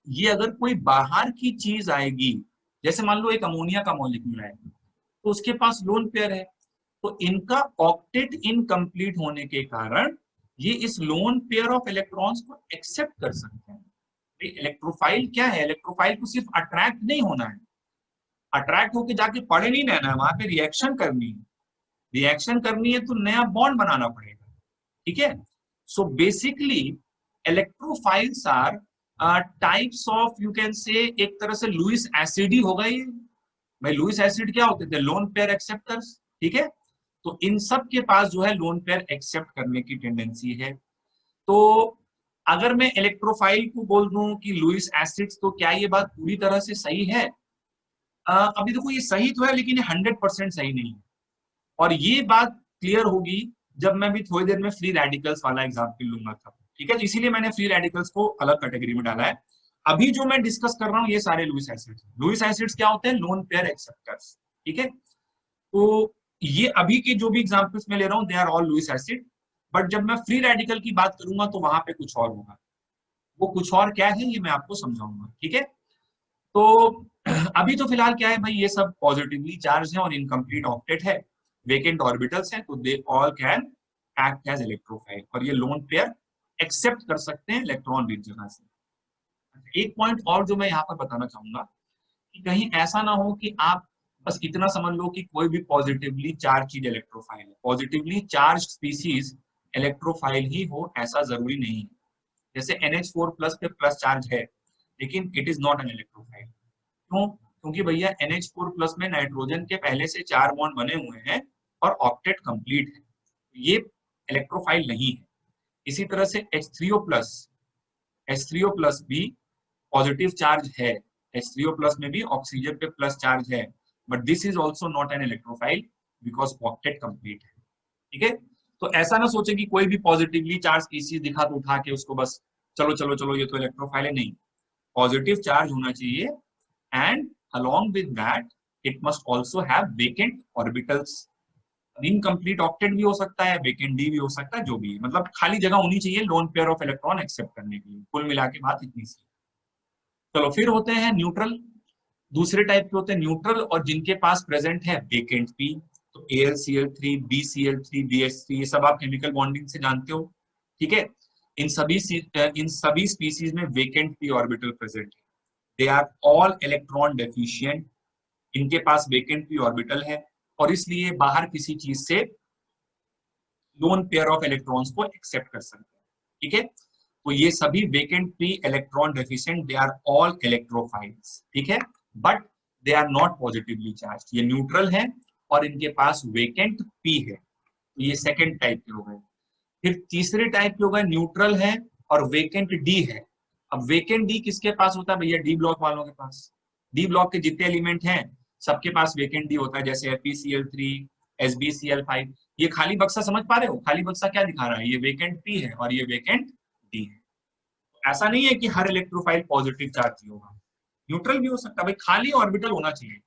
ये अगर कोई बाहर की चीज आएगी, जैसे मान लो एक अमोनिया का मॉलिक्यूल है तो उसके पास लोन पेयर है, तो इनका ऑक्टेट इनकम्प्लीट होने के कारण ये इस लोन पेयर ऑफ इलेक्ट्रॉन्स को एक्सेप्ट कर सकते हैं। इलेक्ट्रोफाइल क्या है? इलेक्ट्रोफाइल को सिर्फ अट्रैक्ट नहीं होना है, अट्रैक्ट होके जाके पड़े नहीं रहना है, वहां पे रिएक्शन करनी है। रिएक्शन करनी है तो नया बॉन्ड बनाना पड़ेगा, ठीक है। So basically electrophiles are types of, you can say एक तरह से लुइस एसिड ही होगा ये भाई। लुइस एसिड क्या होते थे? लोन पेयर एक्सेप्टर्स, ठीक है। तो इन सब के पास जो है लोन पेयर एक्सेप्ट करने की टेंडेंसी है। तो अगर मैं इलेक्ट्रोफाइल को बोल दूं कि लुइस एसिड्स, तो क्या ये बात पूरी तरह से सही है? अभी देखो ये सही तो है लेकिन ये 100% सही नहीं है, और ये बात क्लियर होगी जब मैं भी थोड़ी देर में फ्री रेडिकल्स वाला एग्जाम्पल लूंगा तब, ठीक है। तो इसीलिए मैंने फ्री रेडिकल्स को अलग कैटेगरी में डाला है। अभी जो मैं डिस्कस कर रहा हूँ ये सारे लुइस एसिड्स। लुइस एसिड्स क्या होते हैं? लोन पेयर एक्सेप्टर्स, ठीक है। तो ये अभी के जो भी एग्जाम्पल्स मैं ले रहा हूँ they are all Lewis acid, but जब मैं फ्री रेडिकल की बात करूंगा तो वहां पे कुछ और होगा। वो कुछ और क्या है ये मैं आपको समझाऊंगा, ठीक है। तो अभी तो फिलहाल क्या है भाई, ये सब पॉजिटिवली चार्ज है और इनकम्प्लीट ऑक्टेट है, वेकेंट ऑर्बिटल्स हैं, तो they all can act as electrophile, और ये लोन पेयर एक्सेप्ट कर सकते हैं इलेक्ट्रॉन रिच जगह से। एक पॉइंट और जो मैं यहाँ पर बताना चाहूंगा कि कहीं ऐसा ना हो कि आप बस इतना समझ लो कि कोई भी पॉजिटिवली चार्ज चीज इलेक्ट्रोफाइल है। पॉजिटिवली चार्ज स्पीसीज इलेक्ट्रोफाइल ही हो ऐसा जरूरी नहीं है। जैसे NH4 प्लस पे प्लस चार्ज है लेकिन it is not an electrophile. क्यों? क्योंकि भैया NH4+ में नाइट्रोजन के पहले से 4 बॉन्ड बने हुए हैं और ऑक्टेट कंप्लीट है, ये इलेक्ट्रोफाइल नहीं है। इसी तरह से H3O+ भी पॉजिटिव चार्ज है, H3O+ में भी ऑक्सीजन पे प्लस चार्ज है, but this is also not an electrophile because octet complete है। ठीक है, तो ऐसा ना सोचे कि कोई भी पॉजिटिवली चार्ज स्पीशीज दिखा तो उठा के उसको बस चलो चलो चलो ये तो इलेक्ट्रोफाइल है, नहीं, पॉजिटिव चार्ज होना चाहिए and along with that it must also have vacant orbitals। Incomplete octet भी हो सकता है, वेकेंट डी भी हो सकता है, जो भी है, मतलब खाली जगह होनी चाहिए lone pair of electron accept करने के लिए। कुल मिला के बात इतनी सी। चलो फिर होते हैं न्यूट्रल। दूसरे टाइप के होते हैं न्यूट्रल और जिनके पास प्रेजेंट है वेकेंट पी, तो AlCl3, BCl3, BH3, ये सब आप केमिकल बॉन्डिंग से जानते हो। ठीक है, इन सभी स्पीसीज में वेकेंट पी ऑर्बिटल प्रेजेंट है। They are all electron deficient, इनके पास वेकेंट पी ऑर्बिटल है और इसलिए बाहर किसी चीज से लोन पेयर ऑफ इलेक्ट्रॉन्स को एक्सेप्ट कर सकते हैं। ठीक है, तो ये सभी vacant P electron deficient, they are all electrophiles. ठीक है, but they are not positively charge. ये न्यूट्रल है और इनके पास वेकेंट पी है, तो ये सेकेंड टाइप के हो गए। फिर तीसरे टाइप के हो गए न्यूट्रल है और वेकेंट डी है। अब वेकेंट डी किसके पास होता है भैया? डी ब्लॉक वालों के पास। डी ब्लॉक के जितने एलिमेंट हैं सबके पास वेकेंट डी होता है, जैसे FeCl3, SbCl5। ये खाली बक्सा समझ पा रहे हो? खाली बक्सा क्या दिखा रहा है? ये वेकेंट पी है और ये वेकेंट डी है। ऐसा नहीं है कि हर इलेक्ट्रोफाइल पॉजिटिव चार्ज ही होगा, न्यूट्रल भी हो सकता है। भाई खाली ऑर्बिटल होना चाहिए,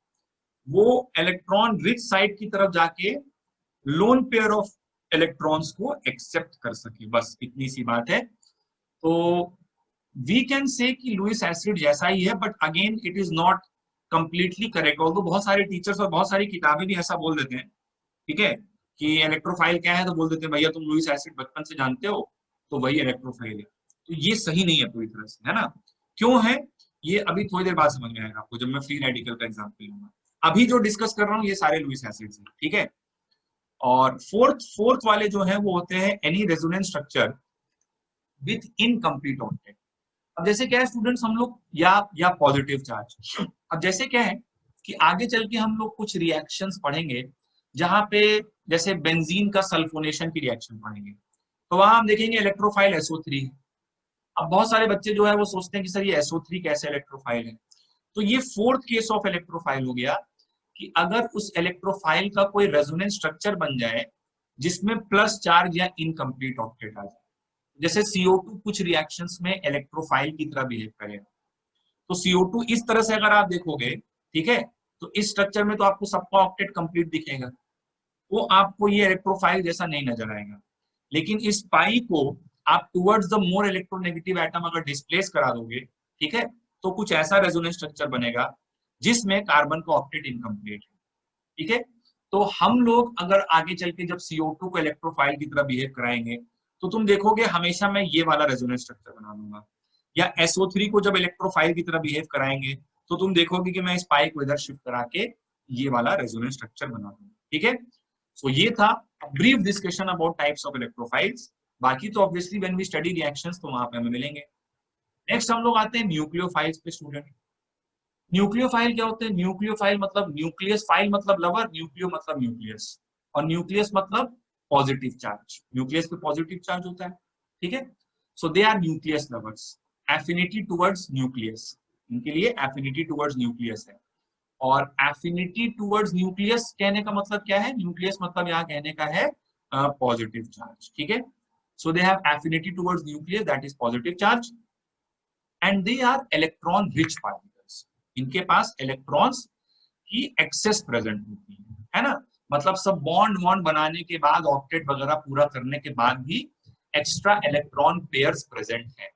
वो इलेक्ट्रॉन रिच साइड की तरफ जाके लोन पेयर ऑफ इलेक्ट्रॉन्स को एक्सेप्ट कर सके, बस इतनी सी बात है। तो वी कैन से कि लुईस एसिड जैसा ही है, but again it is not completely correct. Although बहुत सारे टीचर्स और बहुत सारी किताबें भी ऐसा बोल देते हैं, ठीक है, कि इलेक्ट्रोफाइल क्या है, तो बोल देते हैं भैया तुम लुईस एसिड बचपन से जानते हो तो वही इलेक्ट्रोफाइल है। तो ये सही नहीं है पूरी तरह से, है ना? क्यों है ये अभी थोड़ी देर बाद समझ में आएगा आपको, जब मैं फ्री रेडिकल का एग्जांपल लूंगा। अभी जो डिस्कस कर रहा हूँ ये सारे लुईस एसिड्स हैं, ठीक है। और फोर्थ वाले जो है वो होते हैं any resonance structure with incomplete octet. अब जैसे क्या है स्टूडेंट्स, हम लोग या पॉजिटिव चार्ज। अब जैसे क्या है कि आगे चल के हम लोग कुछ रिएक्शंस पढ़ेंगे जहां पे जैसे बेंजीन का सल्फोनेशन की रिएक्शन पढ़ेंगे, तो वहां हम देखेंगे इलेक्ट्रोफाइल SO3 है। अब बहुत सारे बच्चे जो है वो सोचते हैं कि सर ये SO3 कैसे इलेक्ट्रोफाइल है। तो ये फोर्थ केस ऑफ इलेक्ट्रोफाइल हो गया कि अगर उस इलेक्ट्रोफाइल का कोई रेजोनेंस स्ट्रक्चर बन जाए जिसमें प्लस चार्ज या इनकम्प्लीट ऑक्टेट आ जाए, जैसे CO2 कुछ रिएक्शंस में इलेक्ट्रोफाइल की तरह बिहेव करेगा। तो CO2 इस तरह से अगर आप देखोगे, ठीक है, तो इस स्ट्रक्चर में तो आपको सबका ऑक्टेट कंप्लीट दिखेगा, वो आपको ये इलेक्ट्रोफाइल जैसा नहीं नजर आएगा। लेकिन इस पाई को आप towards the more electronegative atom अगर डिस्प्लेस करा दोगे, ठीक है, तो कुछ ऐसा रेजोनेंस स्ट्रक्चर बनेगा जिसमें कार्बन का ऑक्टेट इनकम्प्लीट है, ठीक है। तो हम लोग अगर आगे चल के जब CO2 को इलेक्ट्रोफाइल की तरह बिहेव कराएंगे तो तुम देखोगे हमेशा मैं ये वाला रेजोनेंस स्ट्रक्चर बना लूंगा। या SO3 को जब इलेक्ट्रोफाइल की तरह बिहेव कराएंगे तो तुम देखोगे कि मैं इस पाई को इधर शिफ्ट करा के ये वाला रेजोनेंस स्ट्रक्चर बना दूंगा, ठीक है। सो ये था brief discussion about types of electrophiles. बाकी तो obviously when we study reactions तो वहां पे हमें मिलेंगे। नेक्स्ट हम लोग आते हैं न्यूक्लियोफाइल्स पे स्टूडेंट। न्यूक्लियोफाइल क्या होते हैं? न्यूक्लियोफाइल मतलब न्यूक्लियस, फाइल मतलब लवर, न्यूक्लियो मतलब न्यूक्लियस, और न्यूक्लियस मतलब पॉजिटिव चार्ज। न्यूक्लियस पे पॉजिटिव चार्ज होता है, ठीक है। So they are nucleus lovers, affinity towards nucleus, इनके लिए एफिनिटी टुवर्ड्स न्यूक्लियस है। और एफिनिटी टुवर्ड्स न्यूक्लियस कहने का मतलब क्या है? न्यूक्लियस मतलब यहाँ कहने का है पॉजिटिव चार्ज, ठीक है। So they have affinity towards nucleus, that is positive charge, and they are electron rich particles. इनके पास इलेक्ट्रॉन्स की एक्सेस प्रेजेंट होती है ना। मतलब सब बॉन्ड वॉन्ड बनाने के बाद, ऑक्टेट वगैरह पूरा करने के बाद भी एक्स्ट्रा इलेक्ट्रॉन पेयर्स प्रेजेंट है,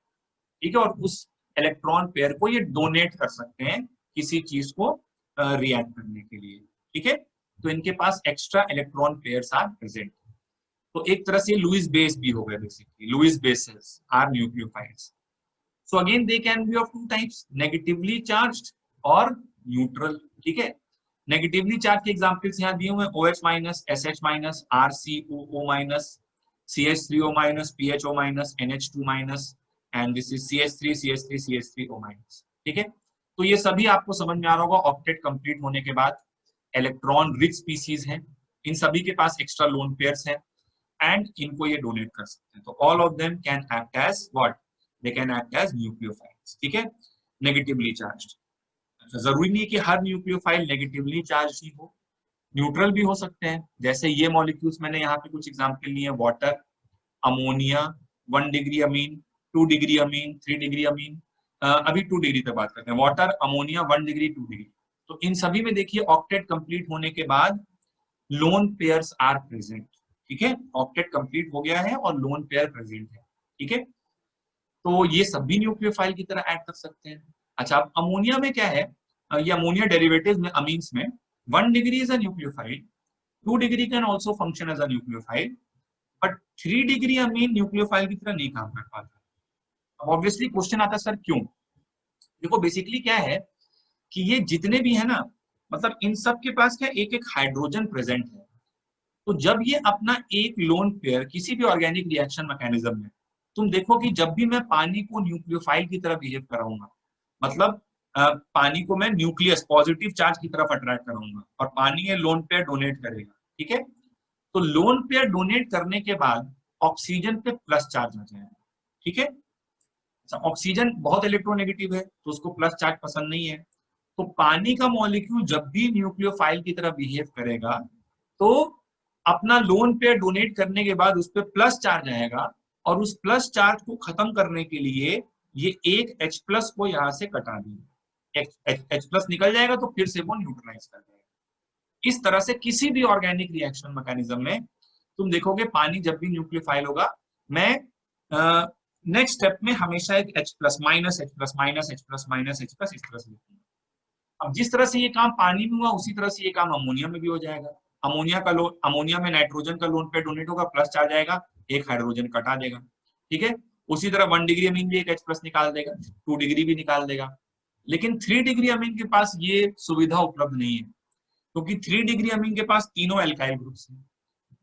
ठीक है। और उस इलेक्ट्रॉन पेयर को ये डोनेट कर सकते हैं किसी चीज को रिएक्ट करने के लिए, ठीक है। तो इनके पास extra electron pairs are present. तो एक तरह से लुईस बेस भी हो गए, basically Lewis bases are nucleophiles. So again they can be of two types, negatively charged और neutral, ठीक है। नेगेटिवली चार्ज के एग्जांपल्स यहाँ दिए हुए हैं, OH minus, SH minus, RCOO minus, CH3O minus, PHO minus, NH2 minus, and this is CH3 CH3 CH3O minus, ठीक है। तो ये सभी आपको समझ में आ रहा होगा, ऑक्टेट कंप्लीट होने के बाद इलेक्ट्रॉन रिच स्पीसीज हैं, इन सभी के पास एक्स्ट्रा लोन पेयर्स हैं एंड इनको ये डोनेट कर सकते हैं। तो all of them can act as what, they can act as nucleophiles, ठीक है, नेगेटिवली चार्ज्ड। जरूरी नहीं है कि हर न्यूक्लियोफाइल नेगेटिवली चार्ज ही हो, न्यूट्रल भी हो सकते हैं। जैसे ये मॉलिक्यूल्स मैंने यहाँ पे कुछ एग्जांपल लिए, water, ammonia, 1 degree amine, 2 degree amine, 3 degree अमीन, अभी 2 डिग्री तक बात करते हैं, वाटर, अमोनिया, 1 डिग्री, 2 डिग्री। तो इन सभी में देखिए ऑक्टेट कंप्लीट होने के बाद लोन पेयर्स आर प्रेजेंट, ठीक है, ऑक्टेट कंप्लीट हो गया है और लोन पेयर प्रेजेंट है, ठीक है। तो ये सभी न्यूक्लियोफाइल की तरह ऐड कर सकते हैं। अच्छा, अब अमोनिया में क्या है, ये अमोनिया डेरिवेटिव्स में अमीन्स में 1 degree is a nucleophile, 2 degree can also function as a nucleophile, but 3 degree amine nucleophile की तरह नहीं काम कर पाता। अब ऑब्वियसली क्वेश्चन आता है सर क्यों? देखो बेसिकली क्या है कि ये जितने भी है ना, मतलब इन सब के पास क्या एक एक हाइड्रोजन प्रेजेंट है। तो जब ये अपना एक लोन पेयर किसी भी ऑर्गेनिक रिएक्शन मैकेनिज्म में, तुम देखो कि जब भी मैं पानी को न्यूक्लियोफाइल की तरह बिहेव कराऊंगा, मतलब पानी को मैं न्यूक्लियस पॉजिटिव चार्ज की तरफ अट्रैक्ट कराऊंगा और पानी ये लोन पेयर डोनेट करेगा, ठीक है। तो लोन पेयर डोनेट करने के बाद ऑक्सीजन पे प्लस चार्ज आ जाएगा, ठीक है। ऑक्सीजन बहुत इलेक्ट्रोनेगेटिव है तो उसको प्लस चार्ज पसंद नहीं है। तो पानी का मॉलिक्यूल जब भी न्यूक्लियोफाइल की तरह बिहेव करेगा तो अपना लोन पेयर डोनेट करने के बाद उस पर प्लस चार्ज आएगा और उस प्लस चार्ज को खत्म करने के लिए ये एक H प्लस को यहाँ से कटा देगा, H प्लस निकल जाएगा तो फिर से वो न्यूट्रलाइज कर देगा। इस तरह से किसी भी ऑर्गेनिक रिएक्शन मैकेनिज्म में तुम देखोगे पानी जब भी न्यूक्लियोफाइल होगा, मैं नेक्स्ट स्टेप में हमेशा एक H plus minus H plus minus H plus minus H plus इस तरह से लिखूंगा। अब जिस तरह से ये काम पानी में हुआ उसी तरह से ये काम अमोनिया में भी हो जाएगा। अमोनिया में नाइट्रोजन का लोन पेयर डोनेट होगा, प्लस चार्ज आएगा, एक हाइड्रोजन कटा देगा, ठीक है। उसी तरह 1 डिग्री अमीन भी एक H प्लस निकाल देगा, 2 डिग्री भी निकाल देगा। लेकिन 3 डिग्री अमीन के पास ये सुविधा उपलब्ध नहीं है, क्योंकि 3 डिग्री अमीन के पास तीनों एल्काइल ग्रुप्स हैं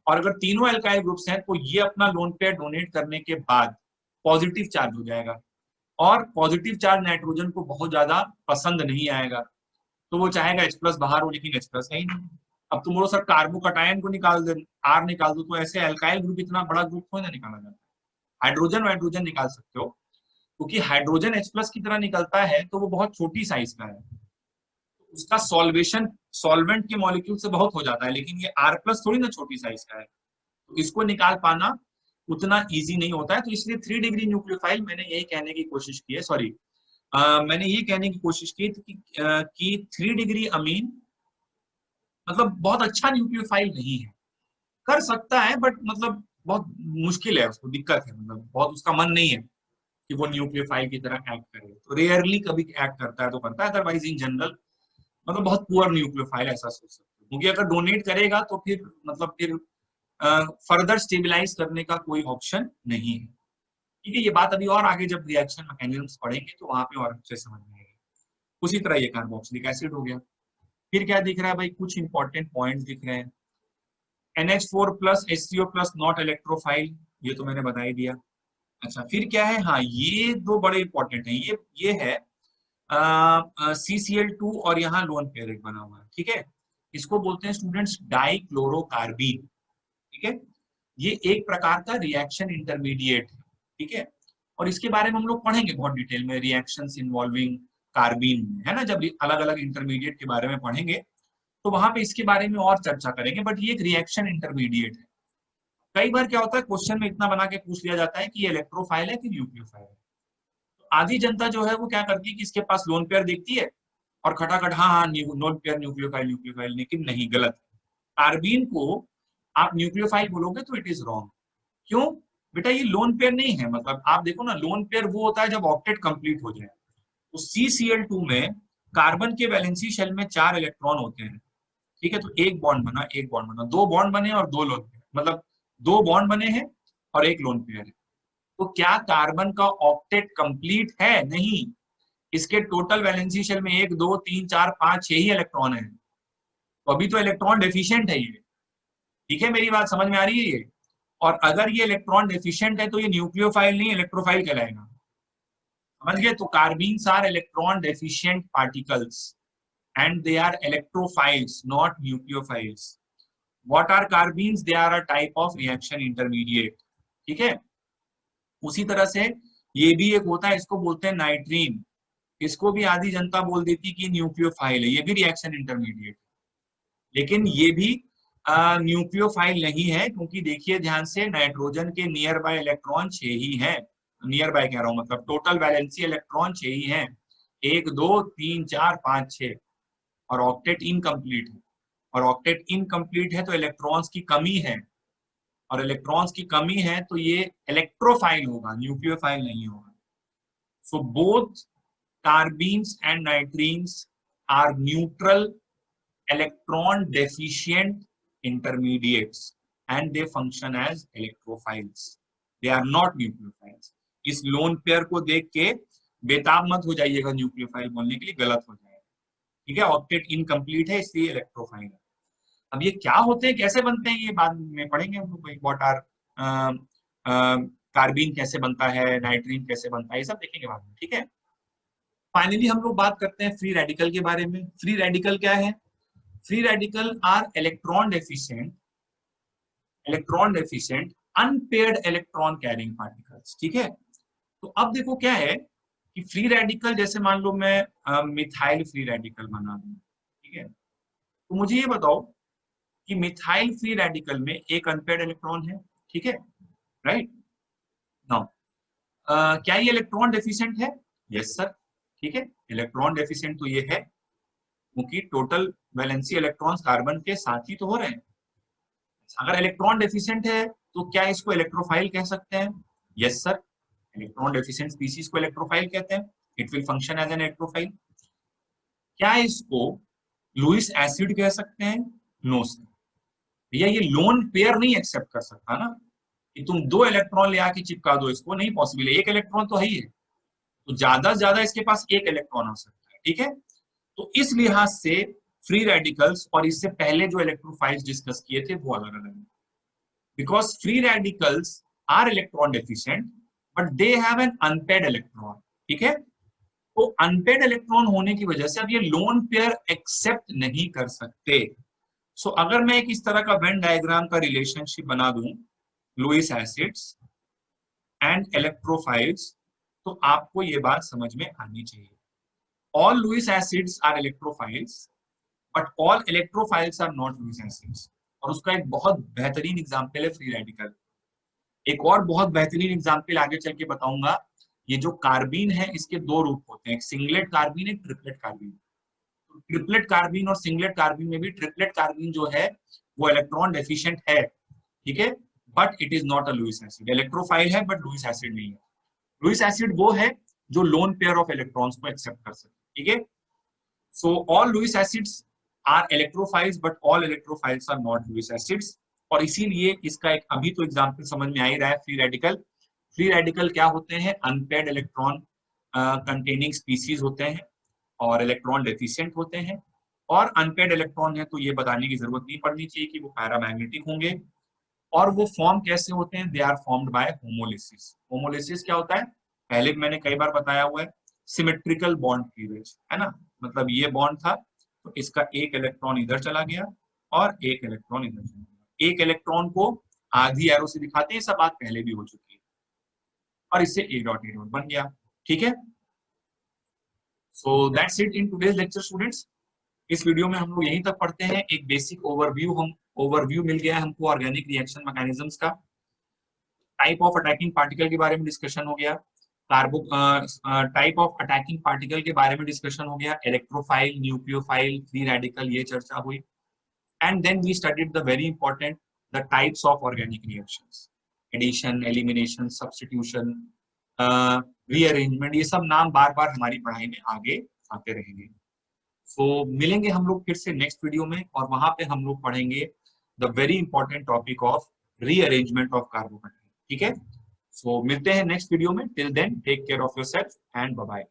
और अगर तीनों एल्काइल ग्रुप्स हैं तो ये अपना लोन पेयर डोनेट करने के बाद पॉजिटिव चार्ज हो जाएगा और पॉजिटिव चार्ज नाइट्रोजन को बहुत ज्यादा पसंद नहीं आएगा, तो वो चाहेगा H प्लस बाहर हो, लेकिन H प्लस है ही नहीं। अब तुम बोलो सर कार्बोकटायन को निकाल दे, R निकाल दो, तो ऐसे एल्काइल ग्रुप इतना बड़ा ग्रुप थोड़ी ना निकाला जाता है। हाइड्रोजन निकाल सकते हो, क्योंकि हाइड्रोजन H प्लस की तरह निकलता है तो वो बहुत छोटी साइज का है, उसका सॉल्वेशन सॉल्वेंट के मॉलिक्यूल से बहुत हो जाता है, लेकिन ये R प्लस थोड़ी ना छोटी साइज का है, तो इसको निकाल पाना उतना इजी नहीं होता है। तो इसलिए 3 डिग्री न्यूक्लियोफाइल मैंने यही कहने की कोशिश की है, सॉरी मैंने ये कहने की कोशिश की कि 3 डिग्री अमीन मतलब बहुत अच्छा न्यूक्लियोफाइल नहीं है, कर सकता है बट मतलब बहुत मुश्किल है, उसको दिक्कत है, मतलब बहुत उसका मन नहीं है कि वो न्यूक्लियोफाइल की तरह एक्ट करे, तो रेयरली कभी एक्ट करता है तो करता है, अदरवाइज इन जनरल मतलब बहुत पुअर न्यूक्लियोफाइल ऐसा सोच सकते हो, क्योंकि अगर डोनेट करेगा तो फिर मतलब फिर फर्दर स्टेबलाइज करने का कोई ऑप्शन नहीं है, ठीक है। ये बात अभी और आगे जब रिएक्शन मैकेनिज्म्स पढ़ेंगे तो वहां पे और अच्छे समझ में आएगा। उसी तरह ये कार्बोक्सिलिक एसिड हो गया। फिर क्या दिख रहा है भाई, कुछ इंपॉर्टेंट पॉइंट्स दिख रहे हैं। NH4 plus HCO plus not electrophile, ये तो मैंने बता ही दिया। अच्छा फिर क्या है, हाँ ये दो बड़े इंपॉर्टेंट हैं, ये है CCl2 और यहाँ लोन पेयर एक बना हुआ है, ठीक है। इसको बोलते हैं स्टूडेंट्स डाइक्लोरोकार्बीन, ठीक है। ये एक प्रकार का रिएक्शन इंटरमीडिएट है, ठीक है, और इसके बारे में हम लोग पढ़ेंगे बहुत डिटेल में रिएक्शंस इन्वॉल्विंग कार्बीन में, है ना, जब अलग अलग इंटरमीडिएट के बारे में पढ़ेंगे तो वहां पे इसके बारे में और चर्चा करेंगे, बट ये एक रिएक्शन इंटरमीडिएट है। कई बार क्या होता है क्वेश्चन में इतना बना के पूछ लिया जाता है कि ये इलेक्ट्रोफाइल है कि न्यूक्लियोफाइल है, तो आधी जनता जो है वो क्या करती है कि इसके पास लोन पेयर देखती है और खटाखट हाँ हाँ लोन पेयर न्यूक्लियोफाइल न्यूक्लियोफाइल, लेकिन नहीं, गलत। कार्बीन को आप न्यूक्लियोफाइल बोलोगे तो इट इज रॉन्ग। क्यों बेटा, ये लोन पेयर नहीं है, मतलब आप देखो ना, लोन पेयर वो होता है जब ऑक्टेट कंप्लीट हो जाए। तो CCl2 में कार्बन के वैलेंसी शेल में 4 इलेक्ट्रॉन होते हैं, ठीक है, तो एक बॉन्ड बना, एक बॉन्ड बना, 2 बॉन्ड बने और 2 लोन पेयर, मतलब 2 बॉन्ड बने हैं और एक लोन पेयर है। तो क्या कार्बन का ऑक्टेट कंप्लीट है? नहीं, इसके टोटल वैलेंसी शेल में 1 2 3 4 5 6 ही इलेक्ट्रॉन है, तो अभी तो इलेक्ट्रॉन डेफिशिएंट है ये, ठीक है, मेरी बात समझ में आ रही है ये। और अगर ये इलेक्ट्रॉन डेफिशिएंट है तो ये न्यूक्लियोफाइल नहीं इलेक्ट्रोफाइल कहलाएगा, समझ गए? तो carbenes are electron deficient particles and they are electrophiles not nucleophiles. What are carbenes? They are a type of reaction intermediate. ठीक है, उसी तरह से ये भी एक होता है, इसको बोलते हैं नाइट्रीन। इसको भी आधी जनता बोल देती कि न्यूक्लियोफाइल है, ये भी रिएक्शन इंटरमीडिएट, लेकिन ये भी न्यूक्लियोफाइल नहीं है, क्योंकि देखिए ध्यान से, नाइट्रोजन के नियर बाय इलेक्ट्रॉन 6 ही हैं। नियर बाय कह रहा हूं, मतलब टोटल वैलेंसी इलेक्ट्रॉन 6 ही हैं, 1 2 3 4 5 6, और ऑक्टेट इनकम्प्लीट है। और ऑक्टेट इनकम्प्लीट है तो इलेक्ट्रॉन्स की कमी है, और इलेक्ट्रॉन्स की कमी है तो ये इलेक्ट्रोफाइल होगा, न्यूक्लियोफाइल नहीं होगा। So both carbenes and nitrenes are neutral electron deficient intermediates and they function as electrophiles. They are not nucleophiles. इस लोन पेयर को देख के बेताब मत हो जाइएगा न्यूक्लियोफाइल बोलने के लिए, गलत हो जाएगा। ठीक है, ऑक्टेट इनकम्प्लीट है इसलिए इलेक्ट्रोफाइल है। अब ये क्या होते हैं, कैसे बनते हैं, ये बाद में पढ़ेंगे हम लोग। व्हाट आर कार्बीन कैसे बनता है, नाइट्रीन कैसे बनता है, ये सब देखेंगे बाद में। ठीक है, फाइनली हम लोग बात करते हैं फ्री रेडिकल के बारे में। फ्री रेडिकल क्या है? Free radical are electron deficient unpaired electron carrying particles. ठीक है, तो अब देखो क्या है कि फ्री रेडिकल, जैसे मान लो मैं मिथाइल फ्री रेडिकल बना दूं, ठीक है, तो मुझे ये बताओ कि मिथाइल फ्री रेडिकल में एक अनपेयर्ड इलेक्ट्रॉन है। ठीक है, राइट नाउ क्या ये इलेक्ट्रॉन डेफिशिएंट है? Yes sir. ठीक है, इलेक्ट्रॉन डेफिशिएंट तो ये है, क्योंकि टोटल वैलेंसी इलेक्ट्रॉन्स कार्बन के साथ ही तो हो रहे हैं। अगर इलेक्ट्रॉन डेफिशिएंट है तो क्या इसको इलेक्ट्रोफाइल कह सकते हैं? Yes sir, electron deficient species को इलेक्ट्रोफाइल कहते हैं। It will function as an electrophile. क्या इसको लुईस एसिड कह सकते हैं? No sir. भैया ये लोन पेयर नहीं एक्सेप्ट कर सकता ना, कि तुम 2 इलेक्ट्रॉन ले आके चिपका दो इसको, नहीं पॉसिबल है। एक इलेक्ट्रॉन तो है ही है, तो ज्यादा से ज्यादा इसके पास एक इलेक्ट्रॉन हो सकता है। ठीक है, तो इस लिहाज से फ्री रेडिकल्स और इससे पहले जो इलेक्ट्रोफाइल्स डिस्कस किए थे वो अलग अलग है, because free radicals are electron deficient but they have an unpaired electron. ठीक है, तो अनपेयर्ड इलेक्ट्रॉन होने की वजह से अब ये लोन पेयर एक्सेप्ट नहीं कर सकते। सो अगर मैं एक इस तरह का वेन डायग्राम का रिलेशनशिप बना दूं, लुईस एसिड्स एंड इलेक्ट्रोफाइल्स, तो आपको ये बात समझ में आनी चाहिए। All Lewis acids are electrophiles, but all electrophiles are not Lewis acids. और उसका एक बहुत बेहतरीन एग्जाम्पल है फ्री रेडिकल। एक और बहुत बेहतरीन एग्जाम्पल आगे चल के बताऊंगा। ये जो कार्बीन है इसके 2 रूप होते हैं, एक सिंगलेट कार्बीन, एक ट्रिपलेट कार्बीन। तो ट्रिपलेट कार्बीन और सिंगलेट कार्बीन में भी ट्रिपलेट कार्बीन जो है वो इलेक्ट्रॉन डेफिशिएंट है। ठीक है, but it is not a Lewis acid. Electrophile है बट लुईस एसिड नहीं है। लुईस एसिड वो है जो लोन पेयर ऑफ इलेक्ट्रॉन्स को एक्सेप्ट कर सकते। ठीक है, so all Lewis acids are electrophiles but all electrophiles are not Lewis acids। और इसीलिए इसका एक अभी तो एग्जांपल समझ में आ ही रहा है, फ्री रेडिकल। फ्री रेडिकल क्या होते हैं? अनपेयर्ड इलेक्ट्रॉन कंटेनिंग स्पीशीज होते हैं और इलेक्ट्रॉन डेफिशिएंट होते हैं। और अनपेयर्ड इलेक्ट्रॉन है तो ये बताने की जरूरत नहीं पड़नी चाहिए कि वो पैरामैग्नेटिक होंगे। और वो फॉर्म कैसे होते हैं? They are formed by homolysis. Homolysis क्या होता है? पहले भी मैंने कई बार बताया हुआ है, सिमेट्रिकल बॉन्ड क्लीवेज, है ना। मतलब ये बॉन्ड था तो इसका एक इलेक्ट्रॉन इधर चला गया और एक इलेक्ट्रॉन इधर चला गया। एक इलेक्ट्रॉन को आधी एरो से दिखाते हैं, सब बात पहले भी हो चुकी है, और इससे ए डॉट बन गया। ठीक है, so that's it in today's lecture students. इस वीडियो में हम लोग यहीं तक पढ़ते हैं, एक बेसिक ओवरव्यू मिल गया है हमको ऑर्गेनिक रिएक्शन मैकेनिज्म्स का। टाइप ऑफ अटैकिंग पार्टिकल के बारे में डिस्कशन हो गया, टाइप ऑफ अटैकिंग पार्टिकल के बारे में डिस्कशन हो गया, इलेक्ट्रोफाइल, न्यूक्लियोफाइल, फ्री रेडिकल, ये चर्चा हुई। And then we studied the very important the types of organic reactions, addition, elimination, substitution, rearrangement. ये सब नाम बार बार हमारी पढ़ाई में आगे आते रहेंगे। सो मिलेंगे हम लोग फिर से नेक्स्ट वीडियो में, और वहां पे हम लोग पढ़ेंगे the very important topic of rearrangement of carbonate. ठीक है, सो मिलते हैं नेक्स्ट वीडियो में। Till then take care of yourself and bye bye.